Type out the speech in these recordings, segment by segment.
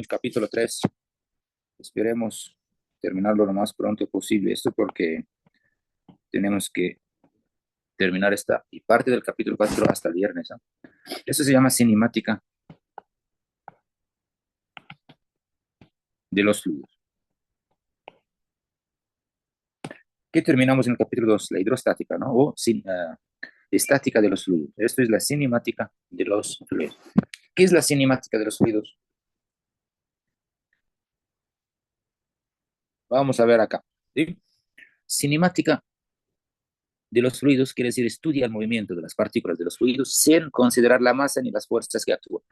el capítulo 3. Esperemos terminarlo lo más pronto posible. Esto porque tenemos que terminar esta y parte del capítulo 4 hasta el viernes, ¿no? Esto se llama cinemática de los fluidos. ¿Qué terminamos en el capítulo 2? La hidrostática, ¿no? O estática de los fluidos. Esto es la cinemática de los fluidos. ¿Qué es la cinemática de los fluidos? Vamos a ver acá, ¿sí? Cinemática de los fluidos quiere decir estudia el movimiento de las partículas de los fluidos sin considerar la masa ni las fuerzas que actúan.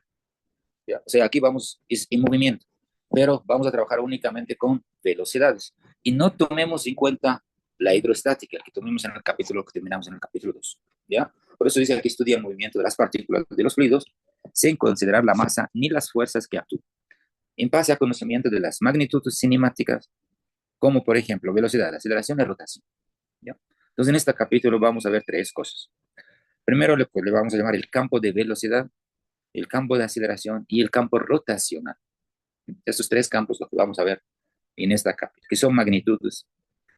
¿Ya? O sea, aquí vamos, es en movimiento, pero vamos a trabajar únicamente con velocidades y no tomemos en cuenta la hidrostática que tomemos en el capítulo que terminamos en el capítulo 2. ¿Ya? Por eso dice aquí estudia el movimiento de las partículas de los fluidos sin considerar la masa ni las fuerzas que actúan. En base a conocimiento de las magnitudes cinemáticas, como por ejemplo velocidad, aceleración y rotación. ¿Ya? Entonces en este capítulo vamos a ver tres cosas. Primero le vamos a llamar el campo de velocidad, el campo de aceleración y el campo rotacional. Estos tres campos los que vamos a ver en esta capítulo, que son magnitudes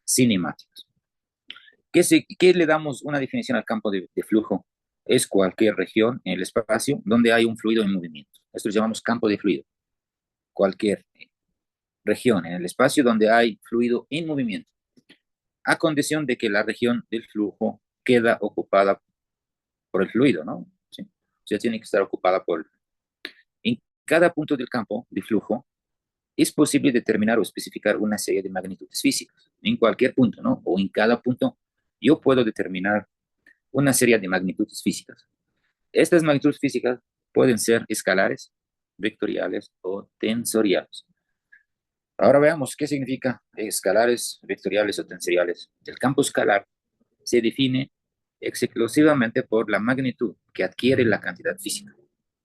cinemáticas. ¿Qué le damos una definición al campo de flujo? Es cualquier región en el espacio donde hay un fluido en movimiento. Esto lo llamamos campo de fluido. Cualquier región en el espacio donde hay fluido en movimiento, a condición de que la región del flujo queda ocupada por el fluido, ¿no? ¿Sí? O sea, tiene que estar ocupada por... En cada punto del campo de flujo es posible determinar o especificar una serie de magnitudes físicas. En cualquier punto, ¿no? O en cada punto, yo puedo determinar una serie de magnitudes físicas. Estas magnitudes físicas pueden ser escalares, vectoriales o tensoriales. Ahora veamos qué significa escalares, vectoriales o tensoriales. El campo escalar se define exclusivamente por la magnitud que adquiere la cantidad física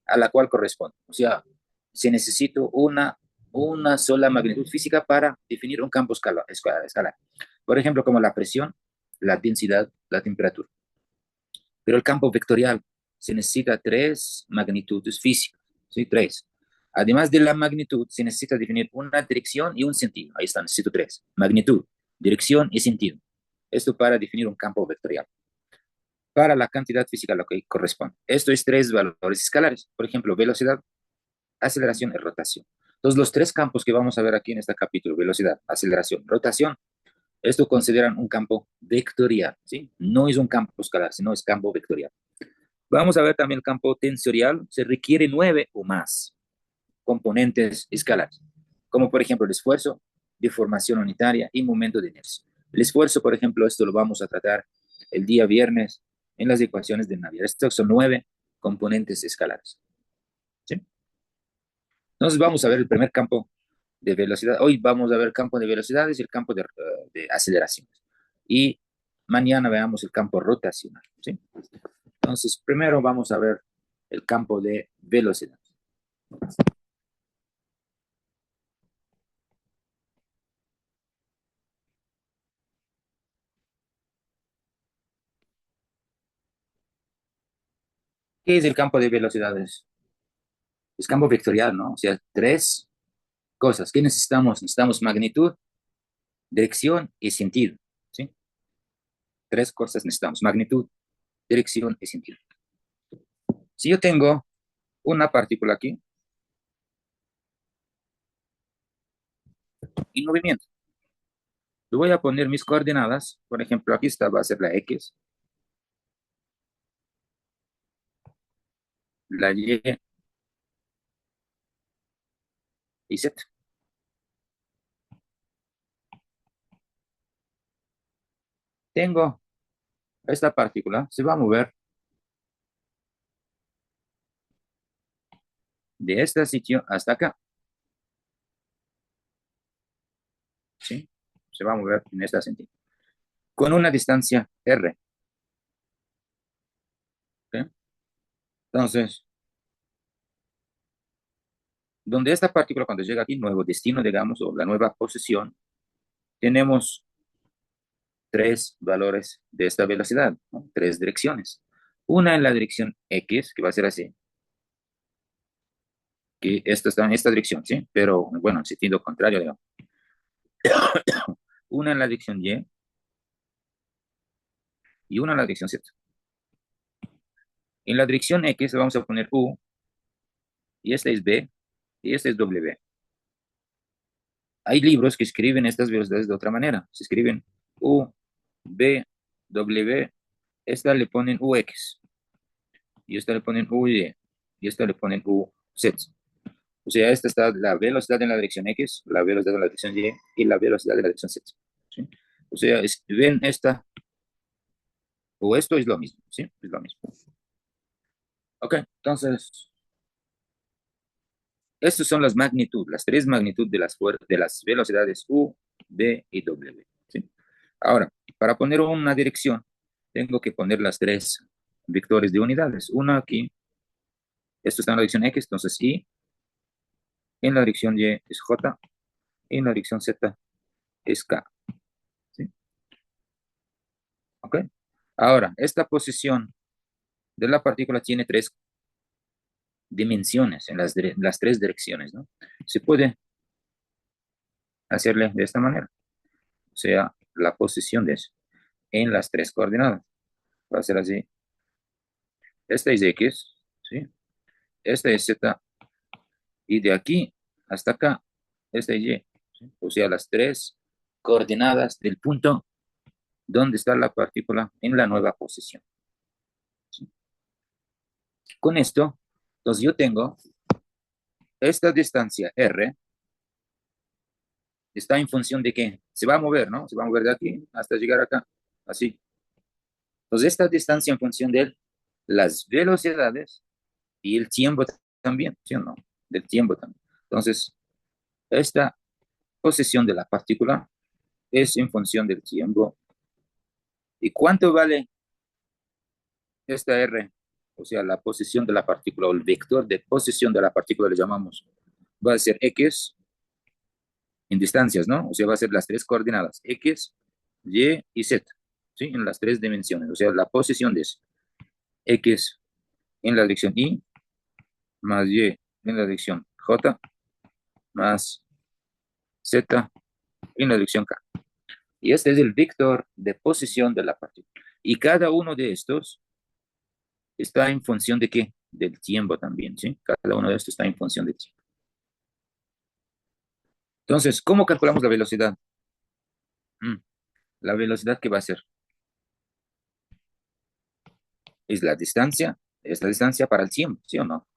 a la cual corresponde. O sea, se necesita una sola magnitud física para definir un campo escalar. Por ejemplo, como la presión, la densidad, la temperatura. Pero el campo vectorial se necesita tres magnitudes físicas, ¿sí? Tres. Además de la magnitud, se necesita definir una dirección y un sentido. Ahí están, necesito tres. Magnitud, dirección y sentido. Esto para definir un campo vectorial. Para la cantidad física a lo que corresponde. Esto es tres valores escalares. Por ejemplo, velocidad, aceleración y rotación. Entonces, los tres campos que vamos a ver aquí en este capítulo, velocidad, aceleración, rotación, esto consideran un campo vectorial, ¿sí? No es un campo escalar, sino es campo vectorial. Vamos a ver también el campo tensorial. Se requiere 9 o más componentes escalares, como por ejemplo el esfuerzo, deformación unitaria y momento de inercia. El esfuerzo, por ejemplo, esto lo vamos a tratar el día viernes en las ecuaciones de Navier. Estos son 9 componentes escalares, ¿sí? Entonces vamos a ver el primer campo de velocidad. Hoy vamos a ver el campo de velocidades y el campo de aceleraciones. Y mañana veamos el campo rotacional, ¿sí? Entonces, primero vamos a ver el campo de velocidad. ¿Qué es el campo de velocidades? Es campo vectorial, ¿no? O sea, tres cosas. ¿Qué necesitamos? Necesitamos magnitud, dirección y sentido, ¿sí? Tres cosas necesitamos: magnitud, dirección y sentido. Si yo tengo una partícula aquí en movimiento, le voy a poner mis coordenadas. Por ejemplo, aquí está, va a ser la X, la Y y Z. Tengo esta partícula, se va a mover de este sitio hasta acá, ¿sí? Se va a mover en este sentido, con una distancia R, ¿ok? Entonces, donde esta partícula cuando llega aquí, nuevo destino, digamos, o la nueva posición, tenemos tres valores de esta velocidad, ¿no? Tres direcciones. Una en la dirección X, que va a ser así, que esta está en esta dirección, ¿sí? Pero, bueno, en sentido contrario, digamos. Una en la dirección y una en la dirección Z. En la dirección X le vamos a poner U, y esta es B, y esta es W. Hay libros que escriben estas velocidades de otra manera. Se escriben U, B, W, esta le ponen UX, y esta le ponen UY, y esta le ponen UZ. O sea, esta está la velocidad en la dirección X, la velocidad en la dirección Y y la velocidad en la dirección Z. ¿Sí? O sea, ven esta o esto es lo mismo, ¿sí? Es lo mismo. Ok, entonces, estas son las magnitudes, las tres magnitudes de las velocidades U, B y W. ¿Sí? Ahora, para poner una dirección, tengo que poner las tres vectores de unidades. Una aquí, esto está en la dirección X, entonces Y, en la dirección Y es J, y en la dirección Z es K. ¿Sí? ¿Ok? Ahora, esta posición de la partícula tiene tres dimensiones en las tres direcciones, ¿no? Se puede hacerle de esta manera, o sea, la posición de eso en las tres coordenadas. Va a ser así. Esta es X, ¿sí? Esta es Z, y de aquí hasta acá, esta es Y, ¿sí? O sea, las tres coordenadas del punto donde está la partícula en la nueva posición. ¿Sí? Con esto, entonces yo tengo esta distancia R, está en función de que se va a mover, ¿no? Se va a mover de aquí hasta llegar acá, así. Entonces, esta distancia en función de las velocidades y el tiempo también, ¿sí o no? Del tiempo también. Entonces, esta posición de la partícula es en función del tiempo. ¿Y cuánto vale esta R? O sea, la posición de la partícula o el vector de posición de la partícula le llamamos. Va a ser X en distancias, ¿no? O sea, va a ser las tres coordenadas, X, Y y Z, ¿sí? En las tres dimensiones. O sea, la posición de X en la dirección Y más Y en la dirección J más Z en la dirección K. Y este es el vector de posición de la partícula. Y cada uno de estos está en función de qué? Del tiempo también, ¿sí? Cada uno de estos está en función del tiempo. Entonces, ¿cómo calculamos la velocidad? Mm, La velocidad que va a ser es la distancia, es la distancia para el tiempo, ¿sí o no?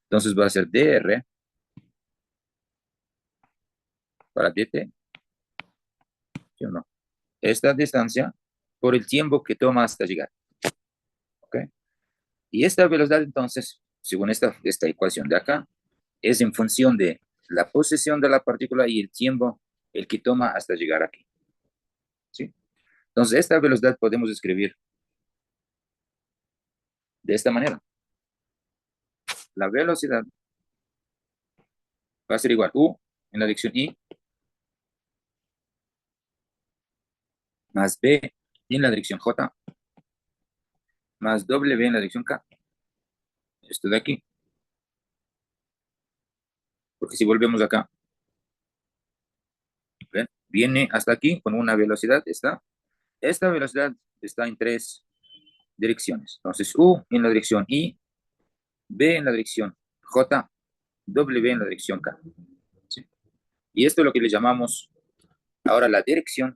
Entonces va a ser dr para dt, ¿sí o no? Esta distancia por el tiempo que toma hasta llegar, ¿ok? Y esta velocidad, entonces, según esta ecuación de acá, es en función de la posición de la partícula y el tiempo el que toma hasta llegar aquí, ¿sí? Entonces, esta velocidad podemos escribir de esta manera. La velocidad va a ser igual a U en la dirección I más B en la dirección J más W en la dirección K. Esto de aquí. Porque si volvemos acá, ¿ven? Viene hasta aquí con una velocidad. Esta velocidad está en tres direcciones. Entonces, U en la dirección I, B en la dirección J, W en la dirección K. ¿Sí? Y esto es lo que le llamamos ahora la dirección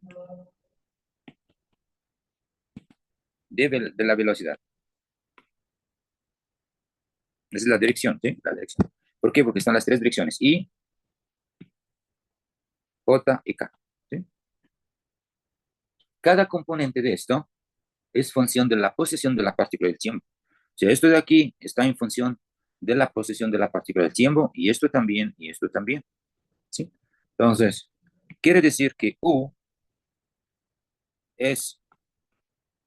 de la velocidad. Esa es la dirección, ¿sí? La dirección. ¿Por qué? Porque están las tres direcciones, I, J y K. ¿Sí? Cada componente de esto es función de la posición de la partícula del tiempo. O sea, esto de aquí está en función de la posición de la partícula del tiempo y esto también. ¿Sí? Entonces, quiere decir que U es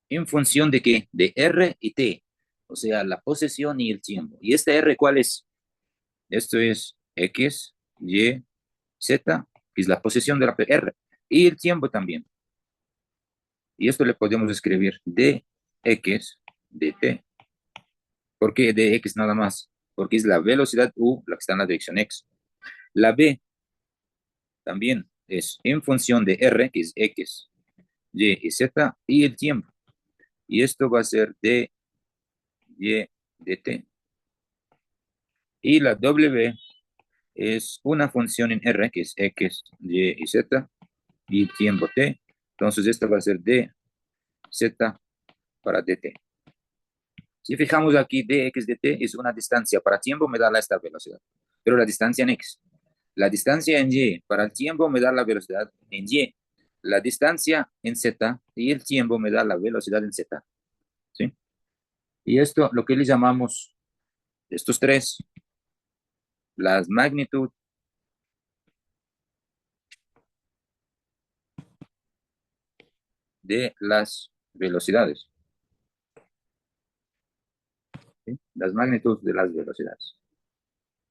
en función de qué? De R y T. O sea, la posición y el tiempo. ¿Y este R cuál es? Esto es X, Y, Z, que es la posición de la R. Y el tiempo también. Y esto le podemos escribir dx dt. ¿Por qué dx nada más? porque es la velocidad u la que está en la dirección x. La b también es en función de r, que es x, y y z, y el tiempo. Y esto va a ser d, y, dt. Y la w es una función en r, que es x, y y z, y tiempo t. Entonces, esta va a ser d, z para dt. Si fijamos aquí, dx dt es una distancia para tiempo, me da esta velocidad. Pero la distancia en x. La distancia en y para el tiempo me da la velocidad en y. La distancia en z y el tiempo me da la velocidad en z. ¿Sí? Y esto, lo que le llamamos, estos tres, las magnitud de las velocidades. ¿Sí? Las magnitudes de las velocidades.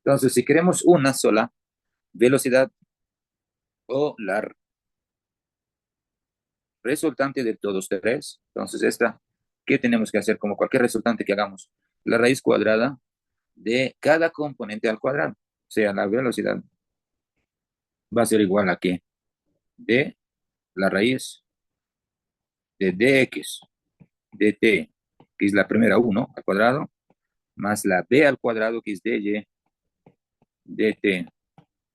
Entonces, si queremos una sola velocidad o la resultante de todos tres, entonces esta, ¿qué tenemos que hacer? Como cualquier resultante que hagamos, la raíz cuadrada de cada componente al cuadrado. O sea, la velocidad va a ser igual a que de la raíz de dx dt, que es la primera 1 al cuadrado, más la b al cuadrado, que es dy dt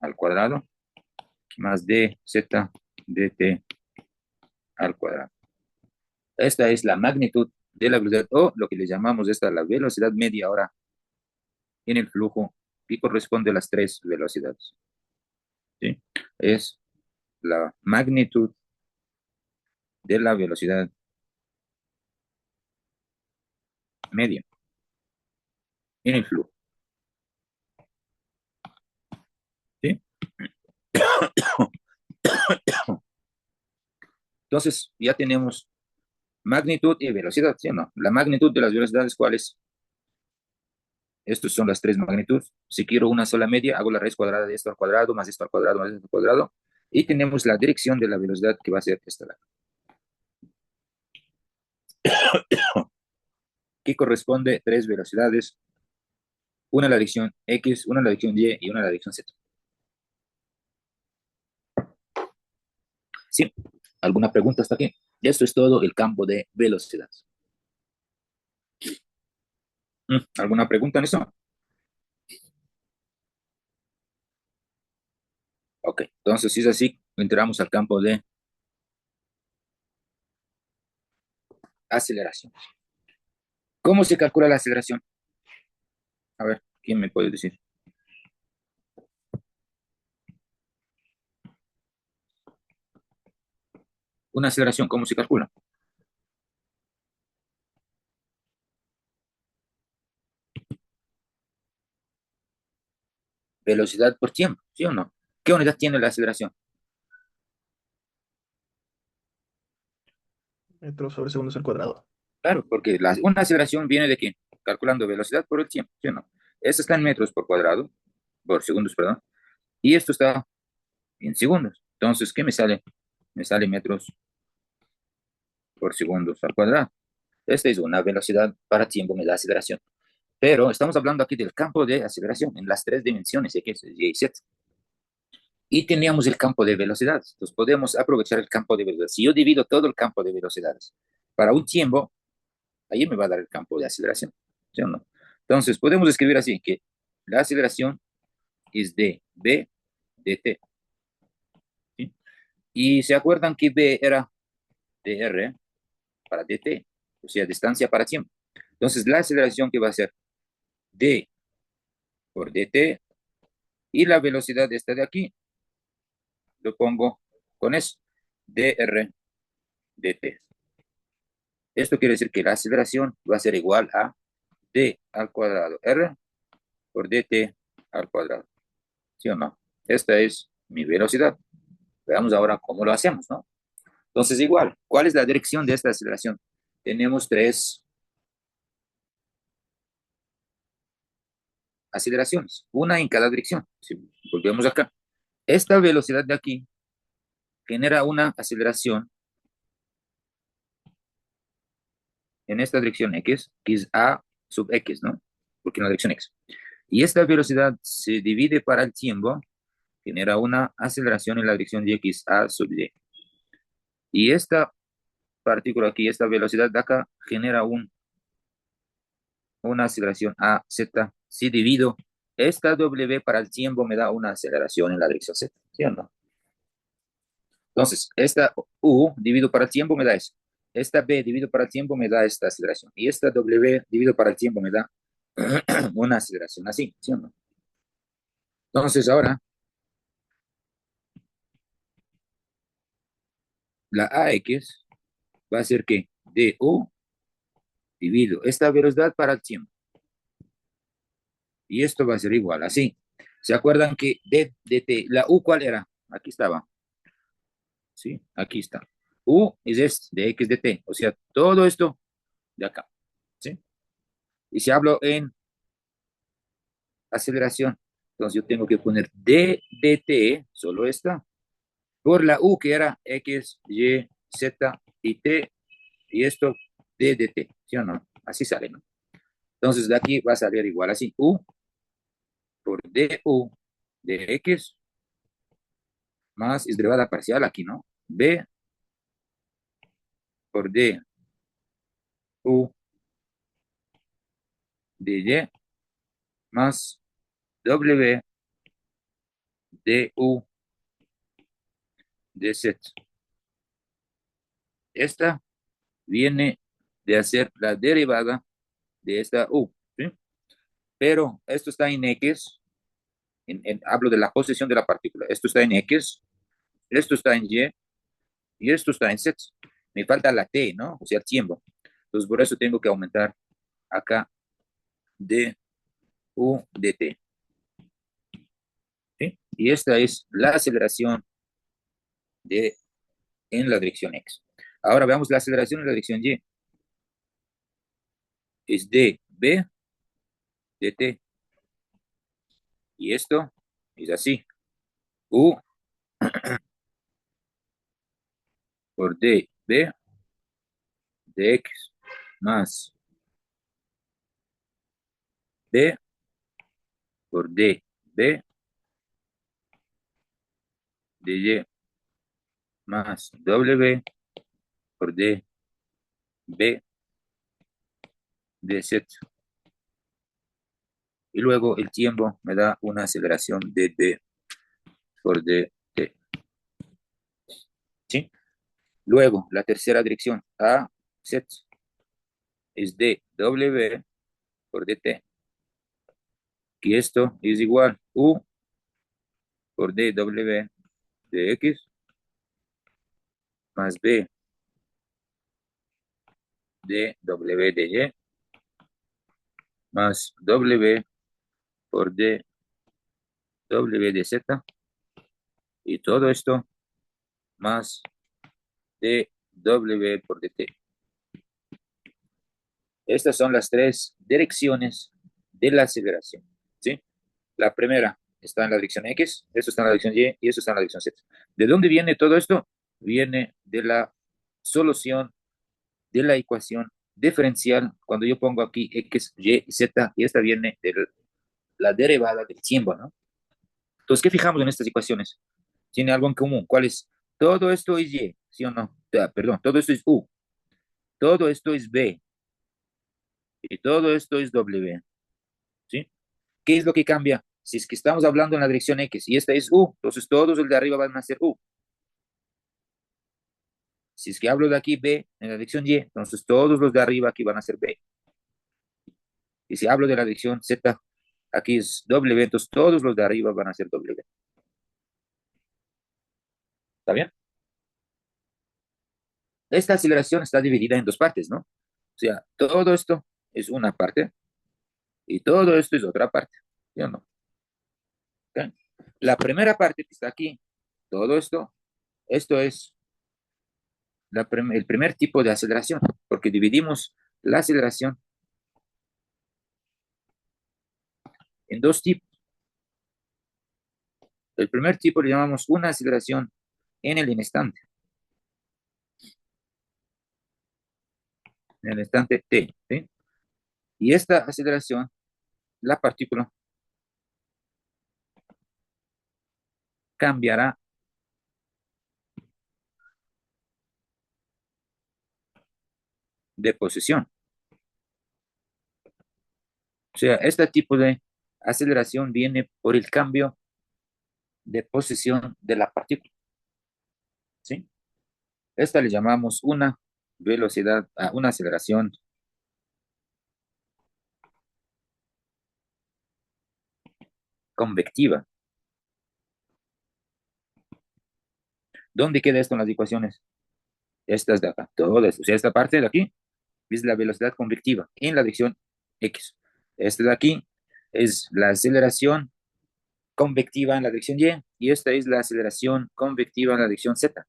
al cuadrado, más dz dt al cuadrado. Esta es la magnitud de la velocidad, o lo que le llamamos esta la velocidad media ahora en el flujo, que corresponde a las tres velocidades. ¿Sí? Es la magnitud de la velocidad media en el flujo. ¿Sí? Entonces, ya tenemos magnitud y velocidad, ¿sí o no? La magnitud de las velocidades, ¿cuáles? Estas son las tres magnitudes. Si quiero una sola media, hago la raíz cuadrada de esto al cuadrado, más esto al cuadrado, más esto al cuadrado. Y tenemos la dirección de la velocidad que va a ser esta, que corresponde a tres velocidades. Una a la dirección X, una a la dirección Y y una a la dirección Z. ¿Sí? ¿Alguna pregunta hasta aquí? Esto es todo el campo de velocidad. ¿Alguna pregunta en eso? Ok, entonces si es así, entramos al campo de aceleración. ¿Cómo se calcula la aceleración? A ver, ¿quién me puede decir? Una aceleración, ¿cómo se calcula? Velocidad por tiempo, ¿sí o no? ¿Qué unidad tiene la aceleración? Metros sobre segundos al cuadrado. Claro, porque una aceleración viene de qué? Calculando velocidad por el tiempo, ¿sí o no? Esto está en metros por cuadrado, por segundos, perdón, y esto está en segundos. Entonces, ¿qué me sale? Me sale metros por segundos al cuadrado. Esta es una velocidad para tiempo, me da aceleración. Pero estamos hablando aquí del campo de aceleración en las tres dimensiones, X, Y y Z. Y teníamos el campo de velocidades. Entonces podemos aprovechar el campo de velocidades. Si yo divido todo el campo de velocidades para un tiempo, ahí me va a dar el campo de aceleración. ¿Sí o no? Entonces podemos escribir así, que la aceleración es de B dt. ¿Sí? Y se acuerdan que B era dr para dt, o sea, distancia para tiempo. Entonces la aceleración que va a ser d por dt, y la velocidad esta de aquí, lo pongo con eso, dr dt. Esto quiere decir que la aceleración va a ser igual a d al cuadrado r por dt al cuadrado. ¿Sí o no? Esta es mi velocidad. Veamos ahora cómo lo hacemos, ¿no? Entonces, igual, ¿cuál es la dirección de esta aceleración? Tenemos tres aceleraciones, una en cada dirección. Si volvemos acá, esta velocidad de aquí genera una aceleración en esta dirección x, que es a sub x, ¿no? Porque en la dirección x. Y esta velocidad se divide para el tiempo, genera una aceleración en la dirección de x a sub y. Y esta partícula aquí, esta velocidad de acá, genera una aceleración a z. Si divido esta w para el tiempo, me da una aceleración en la dirección z, ¿sí o no? Entonces, esta u dividido para el tiempo me da eso. Esta b dividido para el tiempo me da esta aceleración. Y esta w dividido para el tiempo me da una aceleración así, ¿sí o no? Entonces, ahora, la AX va a ser que du dividido esta velocidad para el tiempo. Y esto va a ser igual, así. ¿Se acuerdan que d dt, la u cuál era? Aquí estaba, ¿sí? Aquí está. U es este, de x dt, o sea, todo esto de acá, ¿sí? Y si hablo en aceleración, entonces yo tengo que poner d dt, solo esta, por la u que era x, y, z y t, y esto d dt, ¿sí o no? Así sale, ¿no? Entonces de aquí va a salir igual así, u por du de x más es derivada parcial aquí, ¿no? B por du de y más w du de z. Esta viene de hacer la derivada de esta u, ¿sí? Pero esto está en x, hablo de la posición de la partícula. Esto está en x, esto está en y esto está en z. Me falta la t, ¿no? O sea, el tiempo. Entonces, por eso tengo que aumentar acá du de t, ¿sí? Y esta es la aceleración de, en la dirección x. Ahora veamos la aceleración en la dirección y. Es db de t. Y esto es así. U por db de x más b por db de y más w por db de z. Y luego el tiempo me da una aceleración de b por dt. ¿Sí? Luego, la tercera dirección, a z, es dw por dt. Y esto es igual u por dw de x más b de w de y más w por d w de z y todo esto más dw por dt. Estas son las tres direcciones de la aceleración, ¿sí? La primera está en la dirección x, esto está en la dirección y esto está en la dirección z. ¿De dónde viene todo esto? Viene de la solución de la ecuación diferencial cuando yo pongo aquí x, y, z, y esta viene de la derivada del tiempo, ¿no? Entonces, ¿qué fijamos en estas ecuaciones? Tiene algo en común. ¿Cuál es? Todo esto es y, ¿sí o no? Perdón, todo esto es u, todo esto es b, y todo esto es w, ¿sí? ¿Qué es lo que cambia? Si es que estamos hablando en la dirección x y esta es u, entonces todos los de arriba van a ser u. Si es que hablo de aquí b en la dirección y, entonces todos los de arriba aquí van a ser b. Y si hablo de la dirección z, aquí es w, entonces todos los de arriba van a ser w. ¿Está bien? Esta aceleración está dividida en dos partes, ¿no? O sea, todo esto es una parte y todo esto es otra parte. ¿Sí o no? ¿Ok? La primera parte que está aquí, todo esto es el primer tipo de aceleración, porque dividimos la aceleración en dos tipos. El primer tipo le llamamos una aceleración en el instante t, ¿sí? Y esta aceleración, la partícula cambiará de posición. O sea, este tipo de aceleración viene por el cambio de posición de la partícula, ¿sí? Esta le llamamos una velocidad, una aceleración convectiva. ¿Dónde queda esto en las ecuaciones? Estas de acá, todas. O sea, esta parte de aquí es la velocidad convectiva en la dirección X. Esta de aquí es la aceleración convectiva en la dirección y esta es la aceleración convectiva en la dirección Z.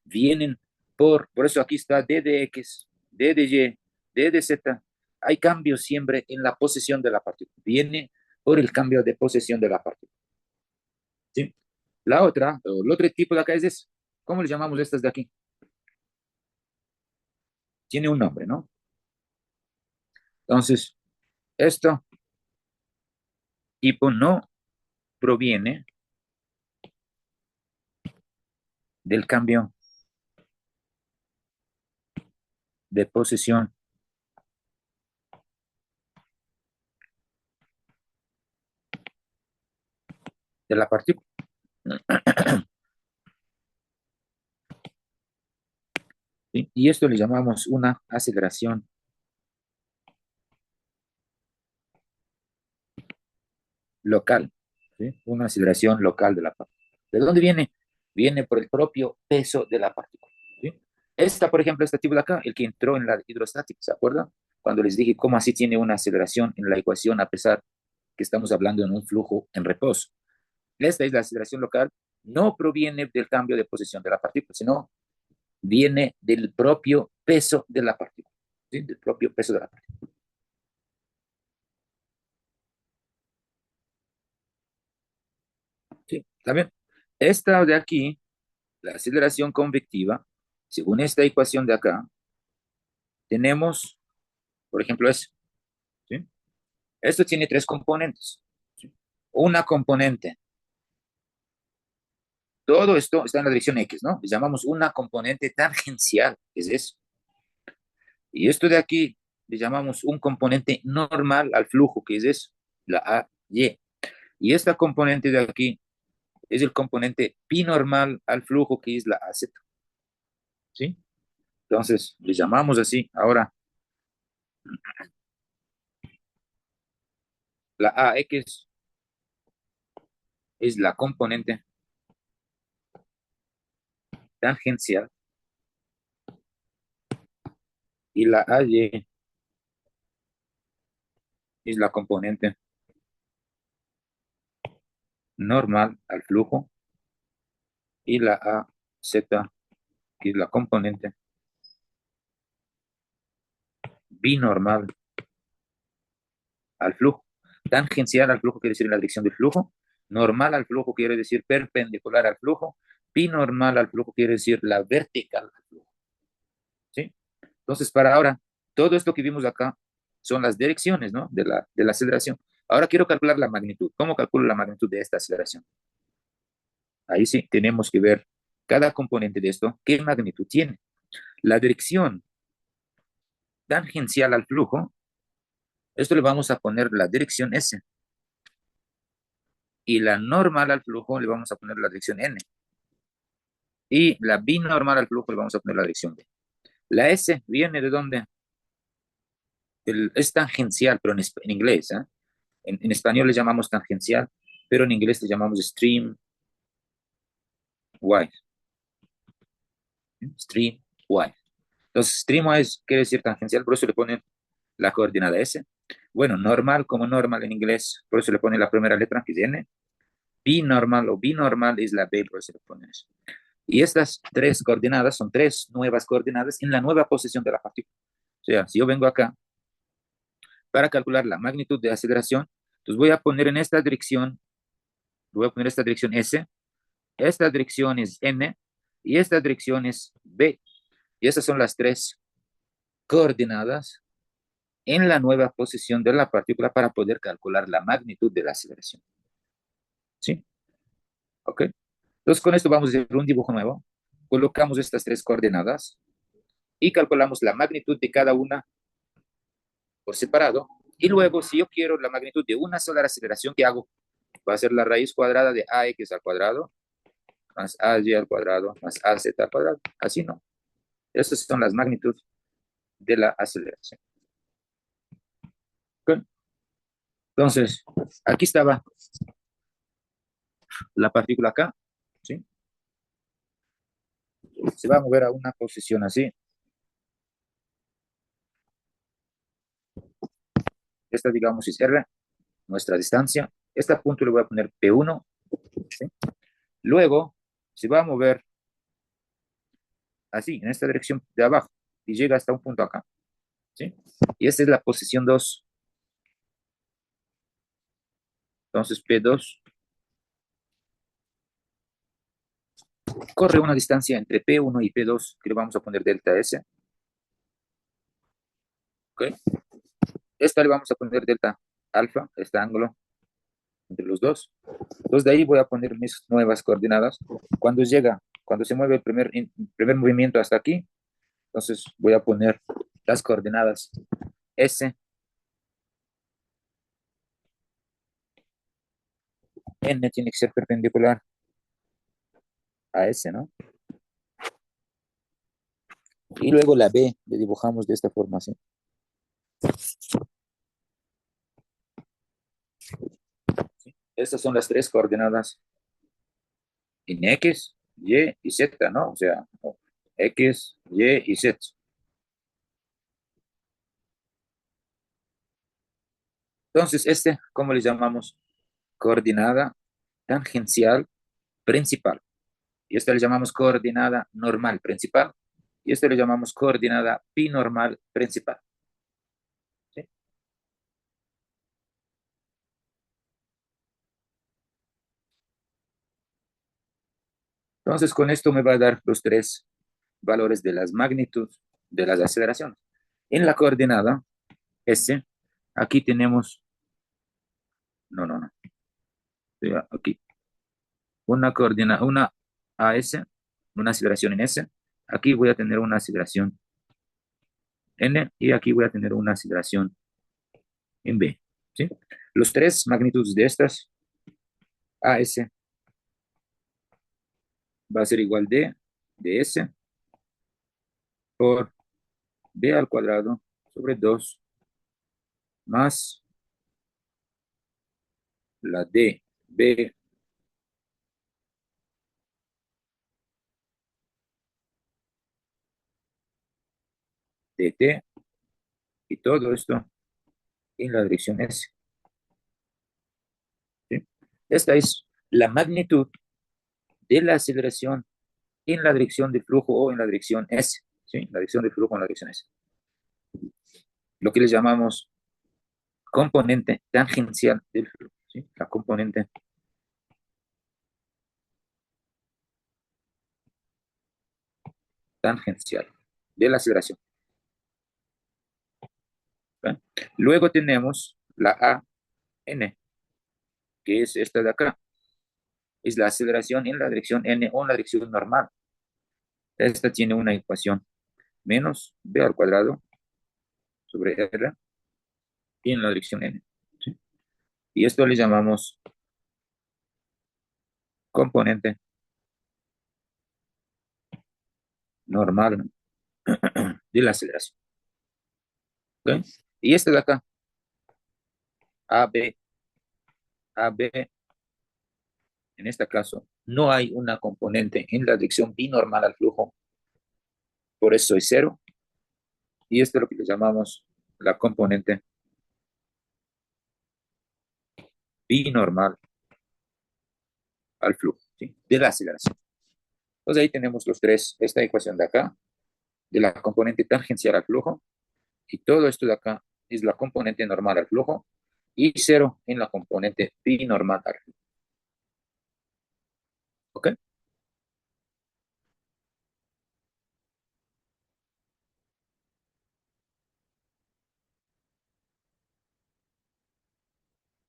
Vienen por eso aquí está d de X, d de Y, d de Z. Hay cambios siempre en la posición de la partícula. Viene por el cambio de posición de la partícula. ¿Sí? La otra, el otro tipo de acá es eso. ¿Cómo le llamamos estas de aquí? Tiene un nombre, ¿no? Entonces, esto tipo no proviene del cambio de posición de la partícula. ¿Sí? Y esto le llamamos una aceleración local, ¿sí? Una aceleración local de la partícula. ¿De dónde viene? Viene por el propio peso de la partícula, ¿sí? Esta, por ejemplo, este tipo de acá, el que entró en la hidrostática, ¿se acuerdan? Cuando les dije cómo así tiene una aceleración en la ecuación a pesar que estamos hablando en un flujo en reposo. Esta es la aceleración local, no proviene del cambio de posición de la partícula, sino viene del propio peso de la partícula, ¿sí? Del propio peso de la partícula. ¿Sí? ¿Está bien? Esta de aquí, la aceleración convectiva, según esta ecuación de acá, tenemos, por ejemplo, eso, ¿sí? Esto tiene tres componentes, ¿sí? Una componente, todo esto está en la dirección X, ¿no? Le llamamos una componente tangencial, es eso. Y esto de aquí le llamamos un componente normal al flujo, que es eso, la AY. Y esta componente de aquí es el componente pi normal al flujo, que es la AZ, ¿sí? Entonces, le llamamos así. Ahora, la AX es la componente tangencial y la AY es la componente normal al flujo y la AZ que es la componente binormal al flujo. Tangencial al flujo quiere decir en la dirección del flujo, normal al flujo quiere decir perpendicular al flujo, binormal al flujo quiere decir la vertical al flujo, ¿sí? Entonces, para ahora, todo esto que vimos acá son las direcciones, ¿no? De la aceleración. Ahora quiero calcular la magnitud. ¿Cómo calculo la magnitud de esta aceleración? Ahí sí, tenemos que ver cada componente de esto, qué magnitud tiene. La dirección tangencial al flujo, esto le vamos a poner la dirección S. Y la normal al flujo le vamos a poner la dirección N. Y la binormal al flujo le vamos a poner la dirección B. La S viene de dónde? Es tangencial, pero en inglés, ¿eh? En español le llamamos tangencial, pero en inglés le llamamos streamwise. Streamwise. Entonces, streamwise quiere decir tangencial, por eso le ponen la coordenada S. Bueno, normal como normal en inglés, por eso le ponen la primera letra, que es N. Binormal o binormal es la B, por eso le ponen eso. Y estas tres coordenadas son tres nuevas coordenadas en la nueva posición de la partícula. O sea, si yo vengo acá para calcular la magnitud de aceleración, entonces voy a poner en esta dirección, voy a poner esta dirección S, esta dirección es N y esta dirección es B. Y esas son las tres coordenadas en la nueva posición de la partícula para poder calcular la magnitud de la aceleración. ¿Sí? ¿Ok? Entonces, con esto vamos a hacer un dibujo nuevo. Colocamos estas tres coordenadas y calculamos la magnitud de cada una por separado. Y luego, si yo quiero la magnitud de una sola aceleración, ¿qué hago? Va a ser la raíz cuadrada de ax al cuadrado más ay al cuadrado más az al cuadrado. Así no. Esas son las magnitudes de la aceleración. ¿Okay? Entonces, aquí estaba la partícula acá, ¿sí? Se va a mover a una posición así. Esta, digamos, es R, nuestra distancia. Este punto le voy a poner P1, ¿sí? Luego, se va a mover así, en esta dirección de abajo, y llega hasta un punto acá, ¿sí? Y esta es la posición 2. Entonces, P2 corre una distancia entre P1 y P2, que le vamos a poner delta S, ¿ok? Esta le vamos a poner delta alfa, este ángulo entre los dos. Entonces, de ahí voy a poner mis nuevas coordenadas. Cuando se mueve el primer movimiento hasta aquí, entonces voy a poner las coordenadas S, N tiene que ser perpendicular a S, ¿no? Y luego la B le dibujamos de esta forma, así. Estas son las tres coordenadas en X, Y y Z, ¿no? O sea, X, Y y Z. Entonces, ¿cómo le llamamos? Coordenada tangencial principal. Y esta le llamamos coordenada normal principal. Y esta le llamamos coordenada binormal principal. ¿Sí? Entonces, con esto me va a dar los tres valores de las magnitudes de las aceleraciones. En la coordenada S, aquí tenemos, no, aquí, una AS, una aceleración en S. Aquí voy a tener una aceleración N y aquí voy a tener una aceleración en B. ¿Sí? Los tres magnitudes de estas AS va a ser igual de S por B al cuadrado sobre 2 más la D B dt y todo esto en la dirección S. ¿Sí? Esta es la magnitud de la aceleración en la dirección de flujo o en la dirección S. ¿Sí? La dirección de flujo en la dirección S. Lo que le llamamos componente tangencial del flujo. ¿Sí? La componente tangencial de la aceleración. ¿Okay? Luego tenemos la A N, que es esta de acá. Es la aceleración en la dirección N o en la dirección normal. Esta tiene una ecuación menos B al cuadrado sobre R y en la dirección N. ¿Sí? Y esto le llamamos componente normal, ¿no? de la aceleración. ¿Okay? Y esta de acá, AB, AB, en este caso, no hay una componente en la dirección binormal al flujo, por eso es cero. Y esto es lo que le llamamos la componente binormal al flujo, ¿sí? De la aceleración. Entonces ahí tenemos los tres, esta ecuación de acá, de la componente tangencial al flujo, y todo esto de acá es la componente normal al flujo, y cero en la componente binormal al flujo. ¿Ok?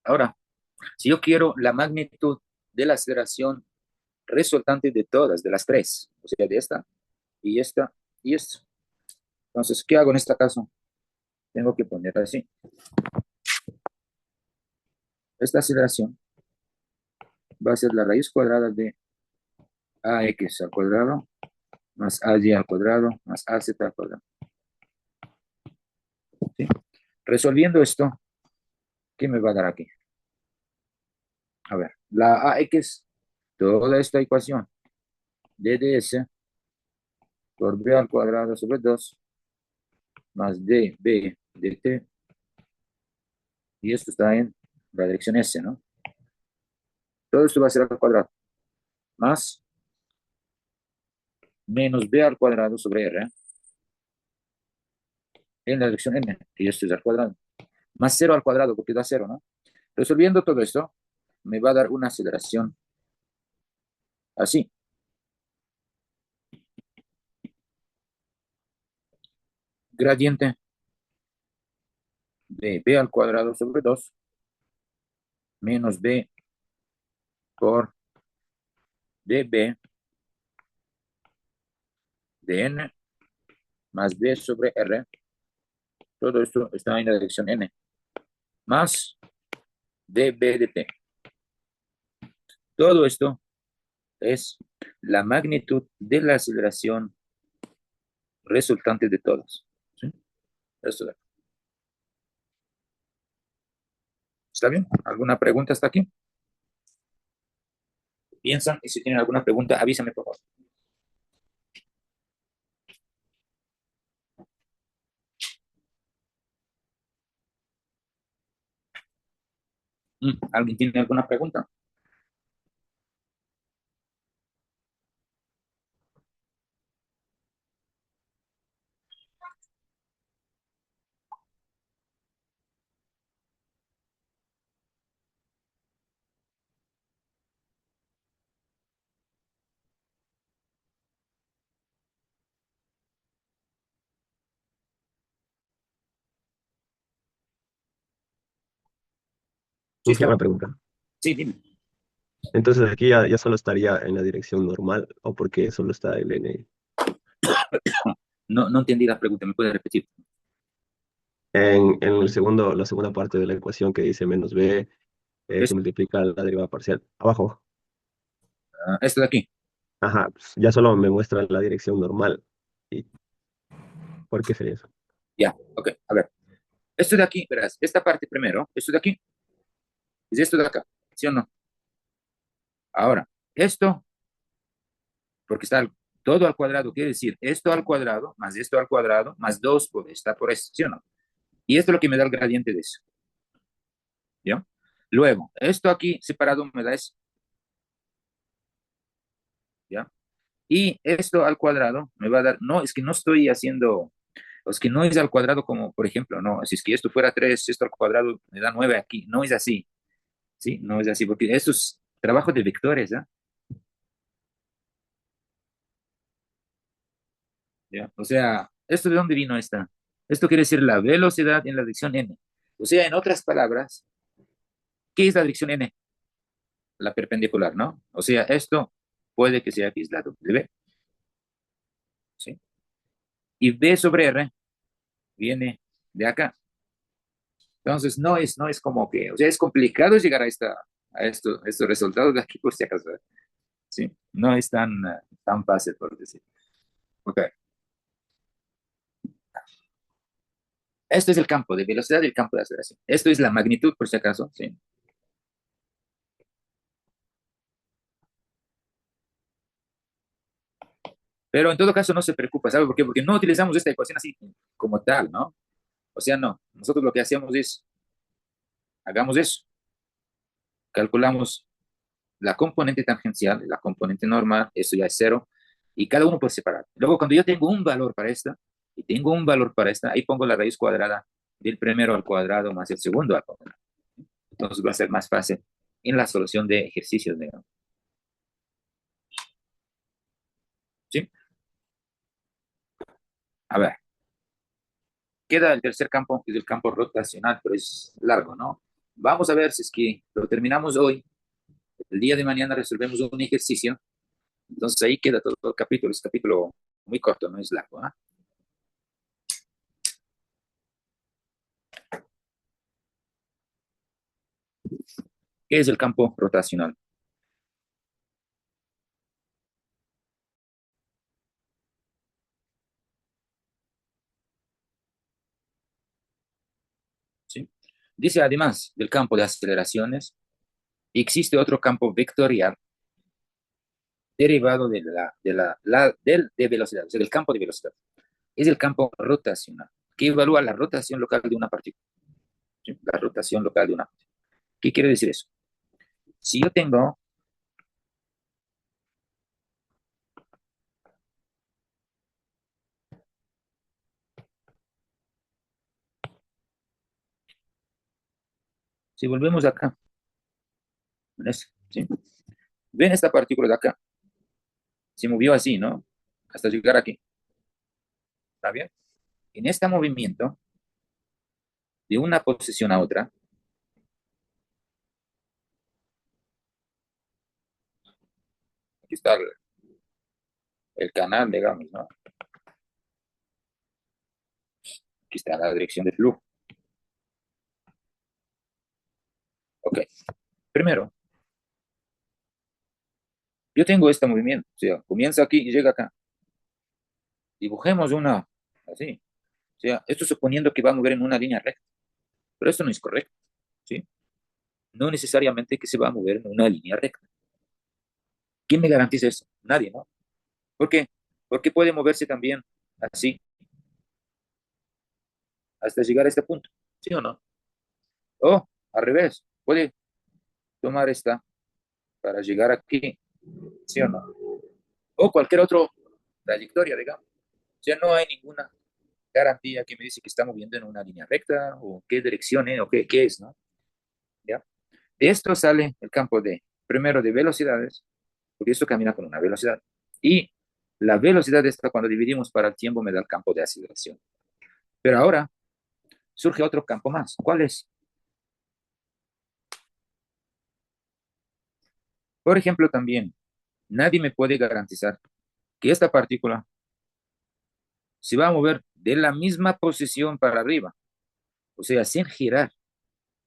Ahora, si yo quiero la magnitud de la aceleración resultante de todas, de las tres, o sea, de esta y esta y esta. Entonces, ¿qué hago en este caso? Tengo que poner así. Esta aceleración va a ser la raíz cuadrada de ax al cuadrado más ay al cuadrado más az al cuadrado. ¿Sí? Resolviendo esto, ¿qué me va a dar aquí? A ver, la ax, toda esta ecuación de ds por b al cuadrado sobre 2 más db dt, y esto está en la dirección s, ¿no? Todo esto va a ser al cuadrado, más menos b al cuadrado sobre r en la dirección n, y esto es al cuadrado, más 0 al cuadrado, porque da 0, ¿no? Resolviendo todo esto, me va a dar una aceleración así. Gradiente de b al cuadrado sobre 2 menos b por db de n más b sobre r. Todo esto está en la dirección n, más db de t. Todo esto es la magnitud de la aceleración resultante de todas. ¿Sí? Esto de aquí. ¿Está bien? ¿Alguna pregunta hasta aquí? Piensan y si tienen alguna pregunta, avísame por favor. ¿Alguien tiene alguna pregunta? Sí, está Una bien. pregunta. Sí, dime. Entonces aquí ya solo estaría en la dirección normal o porque solo está el n. No, no entendí la pregunta, ¿me puedes repetir? En el segundo, la segunda parte de la ecuación que dice menos b que Es, multiplica la derivada parcial. Abajo. esto de aquí. Ajá, pues, ya solo me muestra la dirección normal. ¿Y por qué sería eso? Ya, ok, a ver. Esto de aquí, verás, esta parte primero, esto de aquí, es esto de acá, ¿sí o no? Ahora, esto, porque está todo al cuadrado, quiere decir esto al cuadrado, más esto al cuadrado, más 2 por esta por esto, ¿sí o no? Y esto es lo que me da el gradiente de eso, ¿ya? Luego, esto aquí separado me da eso, ¿ya? Y esto al cuadrado me va a dar, no, es que no estoy haciendo, es que no es al cuadrado como, por ejemplo, no, si es que esto fuera 3 esto al cuadrado me da 9 aquí, no es así, ¿sí? No es así, porque esto es trabajo de vectores, ¿ya? ¿Ya? O sea, ¿esto de dónde vino esta? Esto quiere decir la velocidad en la dirección n. O sea, en otras palabras, ¿qué es la dirección n? La perpendicular, ¿no? O sea, esto puede que sea x la w, ¿sí? Y b sobre r viene de acá. Entonces, no es como que, o sea, es complicado llegar a estos resultados de aquí, por si acaso, ¿sí? No es tan fácil, por decir. Ok. Esto es el campo de velocidad y el campo de aceleración. Esto es la magnitud, por si acaso, ¿sí? Pero en todo caso no se preocupa, ¿sabe por qué? Porque no utilizamos esta ecuación así como tal, ¿no? O sea, no. Nosotros lo que hacemos es, hagamos eso, calculamos la componente tangencial, la componente normal, eso ya es cero, y cada uno por separado. Luego, cuando yo tengo un valor para esta, y tengo un valor para esta, ahí pongo la raíz cuadrada del primero al cuadrado más el segundo al cuadrado. Entonces va a ser más fácil en la solución de ejercicios, digamos. ¿Sí? A ver, queda el tercer campo, que es el campo rotacional, pero es largo, ¿no? Vamos a ver si es que lo terminamos hoy. El día de mañana resolvemos un ejercicio Entonces ahí queda todo el capítulo. Es capítulo muy corto, no es largo. ¿Ah? ¿Qué es el campo rotacional? ¿Sí? Dice, además del campo de aceleraciones, existe otro campo vectorial derivado de velocidad, o sea, del campo de velocidad. Es el campo rotacional, que evalúa la rotación local de una partícula. ¿Sí? La rotación local de una partícula. ¿Qué quiere decir eso? Si yo tengo, si volvemos acá, ¿sí? Ven esta partícula de acá, se movió así, ¿no? Hasta llegar aquí, ¿está bien? En este movimiento, de una posición a otra, aquí está el canal, digamos, ¿no? Aquí está la dirección de flujo. Ok, primero, yo tengo este movimiento, o sea, comienza aquí y llega acá. Dibujemos una, así. O sea, esto suponiendo que va a mover en una línea recta, pero esto no es correcto, ¿sí? No necesariamente que se va a mover en una línea recta. ¿Quién me garantiza eso? Nadie, ¿no? ¿Por qué? Porque puede moverse también así hasta llegar a este punto, ¿sí o no? O al revés, puede tomar esta para llegar aquí, ¿sí o no? O cualquier otra trayectoria, digamos. O sea, no hay ninguna garantía que me dice que está moviendo en una línea recta o qué dirección o qué es, ¿no? ¿Ya? De esto sale el campo de, primero, de velocidades, porque esto camina con una velocidad. Y la velocidad esta, cuando dividimos para el tiempo, me da el campo de aceleración. Pero ahora surge otro campo más. ¿Cuál es? Por ejemplo, también, nadie me puede garantizar que esta partícula se va a mover de la misma posición para arriba, o sea, sin girar,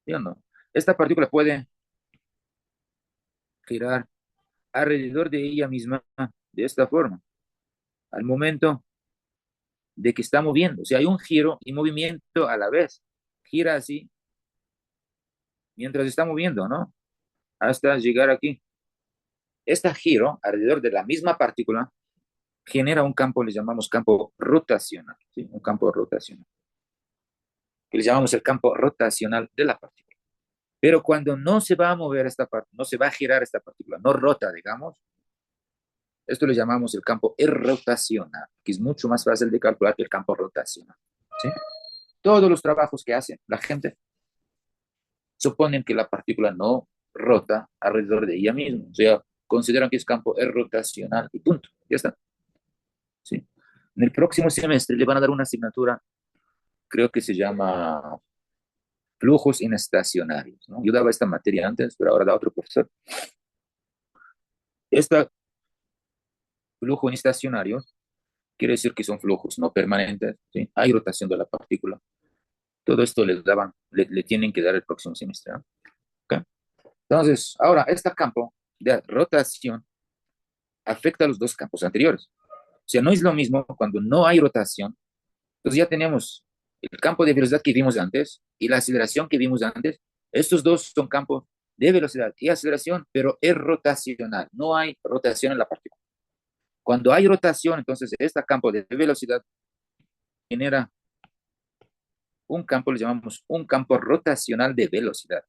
¿sí o no? Esta partícula puede girar alrededor de ella misma de esta forma, al momento de que está moviendo. O sea, hay un giro y movimiento a la vez. Gira así mientras está moviendo, ¿no? Hasta llegar aquí. Este giro alrededor de la misma partícula genera un campo, le llamamos campo rotacional, ¿sí? Un campo rotacional, que le llamamos el campo rotacional de la partícula. Pero cuando no se va a mover esta parte, no se va a girar esta partícula, no rota, digamos, esto le llamamos el campo rotacional, que es mucho más fácil de calcular que el campo rotacional, ¿sí? Todos los trabajos que hace la gente suponen que la partícula no rota alrededor de ella misma, o sea, consideran que es campo rotacional y punto, ya está, ¿sí? En el próximo semestre le van a dar una asignatura, creo que se llama flujos inestacionarios, ¿no? Yo daba esta materia antes, pero ahora da otro profesor. Este flujo inestacionario quiere decir que son flujos no permanentes, ¿sí? Hay rotación de la partícula. Todo esto le tienen que dar el próximo semestre, ¿no? ¿Okay? Entonces, ahora, este campo de rotación afecta a los dos campos anteriores. O sea, no es lo mismo cuando no hay rotación. Entonces ya tenemos el campo de velocidad que vimos antes y la aceleración que vimos antes. Estos dos son campos de velocidad y aceleración, pero es rotacional. No hay rotación en la partícula. Cuando hay rotación, entonces este campo de velocidad genera un campo, le llamamos un campo rotacional de velocidad.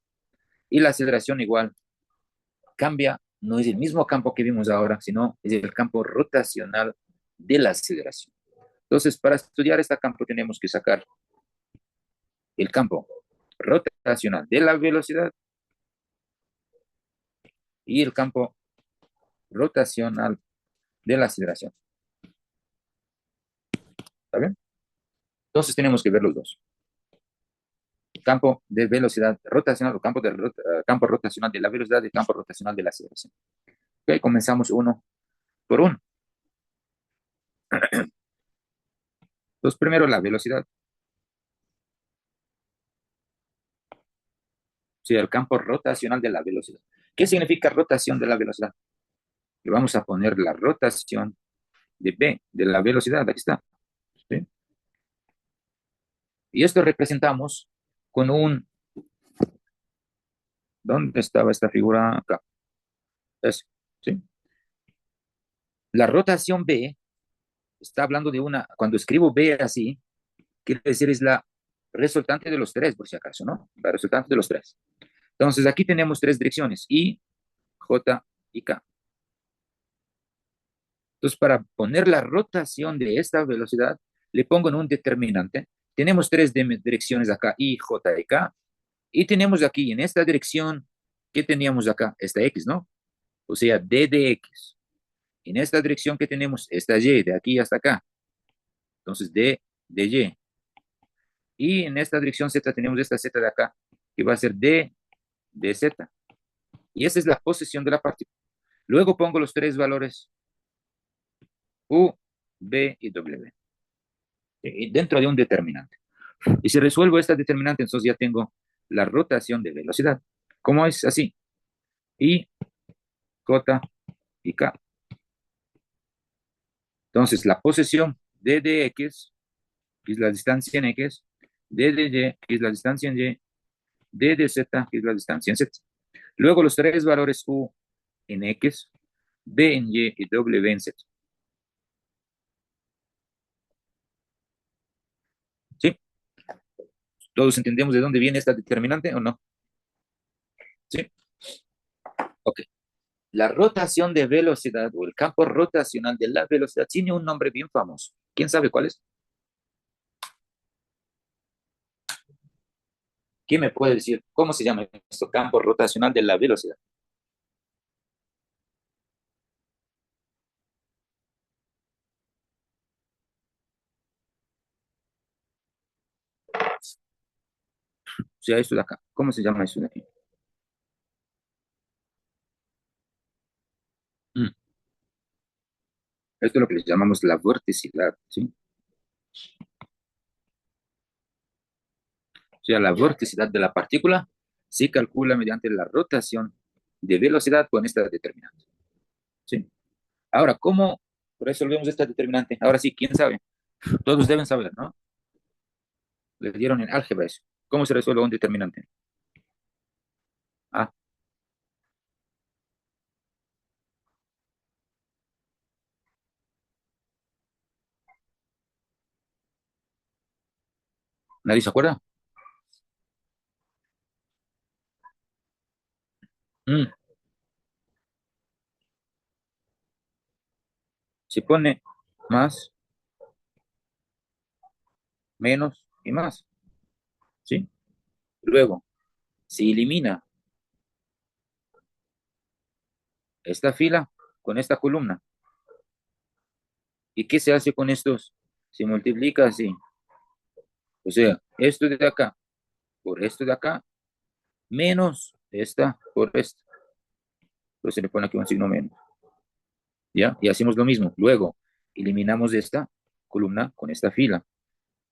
Y la aceleración igual cambia, no es el mismo campo que vimos ahora, sino es el campo rotacional de la aceleración. Entonces, para estudiar este campo tenemos que sacar el campo rotacional de la velocidad y el campo rotacional de la aceleración. ¿Está bien? Entonces tenemos que ver los dos. Campo de velocidad rotacional o campo rotacional de la velocidad y campo rotacional de la aceleración. Ok, comenzamos uno por 1. Entonces, primero la velocidad. O sea, el campo rotacional de la velocidad. ¿Qué significa rotación de la velocidad? Le vamos a poner la rotación de B, de la velocidad. Aquí está. ¿Sí? Y esto representamos con un... ¿Dónde estaba esta figura? Acá. Eso. ¿Sí? La rotación B está hablando de una... Cuando escribo B así, quiere decir es la resultante de los tres, por si acaso, ¿no? La resultante de los tres. Entonces, aquí tenemos tres direcciones, I, J y K. Entonces, para poner la rotación de esta velocidad, le pongo en un determinante. Tenemos tres direcciones acá, I, J y K. Y tenemos aquí, en esta dirección, ¿qué teníamos acá? Esta X, ¿no? O sea, D de X. En esta dirección que tenemos, esta Y, de aquí hasta acá. Entonces, D de Y. Y en esta dirección Z tenemos esta Z de acá, que va a ser D de Z. Y esa es la posición de la partícula. Luego pongo los tres valores U, B y W. Y dentro de un determinante. Y si resuelvo esta determinante, entonces ya tengo la rotación de velocidad. ¿Cómo es así? I, J y K. Entonces, la posición D de X, que es la distancia en X, D de Y, que es la distancia en Y, D de Z, que es la distancia en Z. Luego los tres valores U en X, B en Y y W en Z. ¿Sí? ¿Todos entendemos de dónde viene esta determinante o no? ¿Sí? Ok. La rotación de velocidad o el campo rotacional de la velocidad tiene un nombre bien famoso. ¿Quién sabe cuál es? ¿Quién me puede decir cómo se llama esto? Campo rotacional de la velocidad. O sea, esto de acá. ¿Cómo se llama eso de aquí? Mm. Esto es lo que le llamamos la vorticidad, ¿sí? O sea, la vorticidad de la partícula se calcula mediante la rotación de velocidad con esta determinante, ¿sí? Ahora, ¿cómo resolvemos esta determinante? Ahora sí, ¿quién sabe? Todos deben saber, ¿no? Les dieron en álgebra eso. ¿Cómo se resuelve un determinante? Ah, ¿nadie se acuerda? Mm, Se pone más, menos y más, ¿sí? Luego, se elimina esta fila con esta columna. ¿Y qué se hace con estos? Se multiplica así. O sea, esto de acá por esto de acá, menos esta por esta. Entonces se le pone aquí un signo menos. ¿Ya? Y hacemos lo mismo. Luego, eliminamos esta columna con esta fila.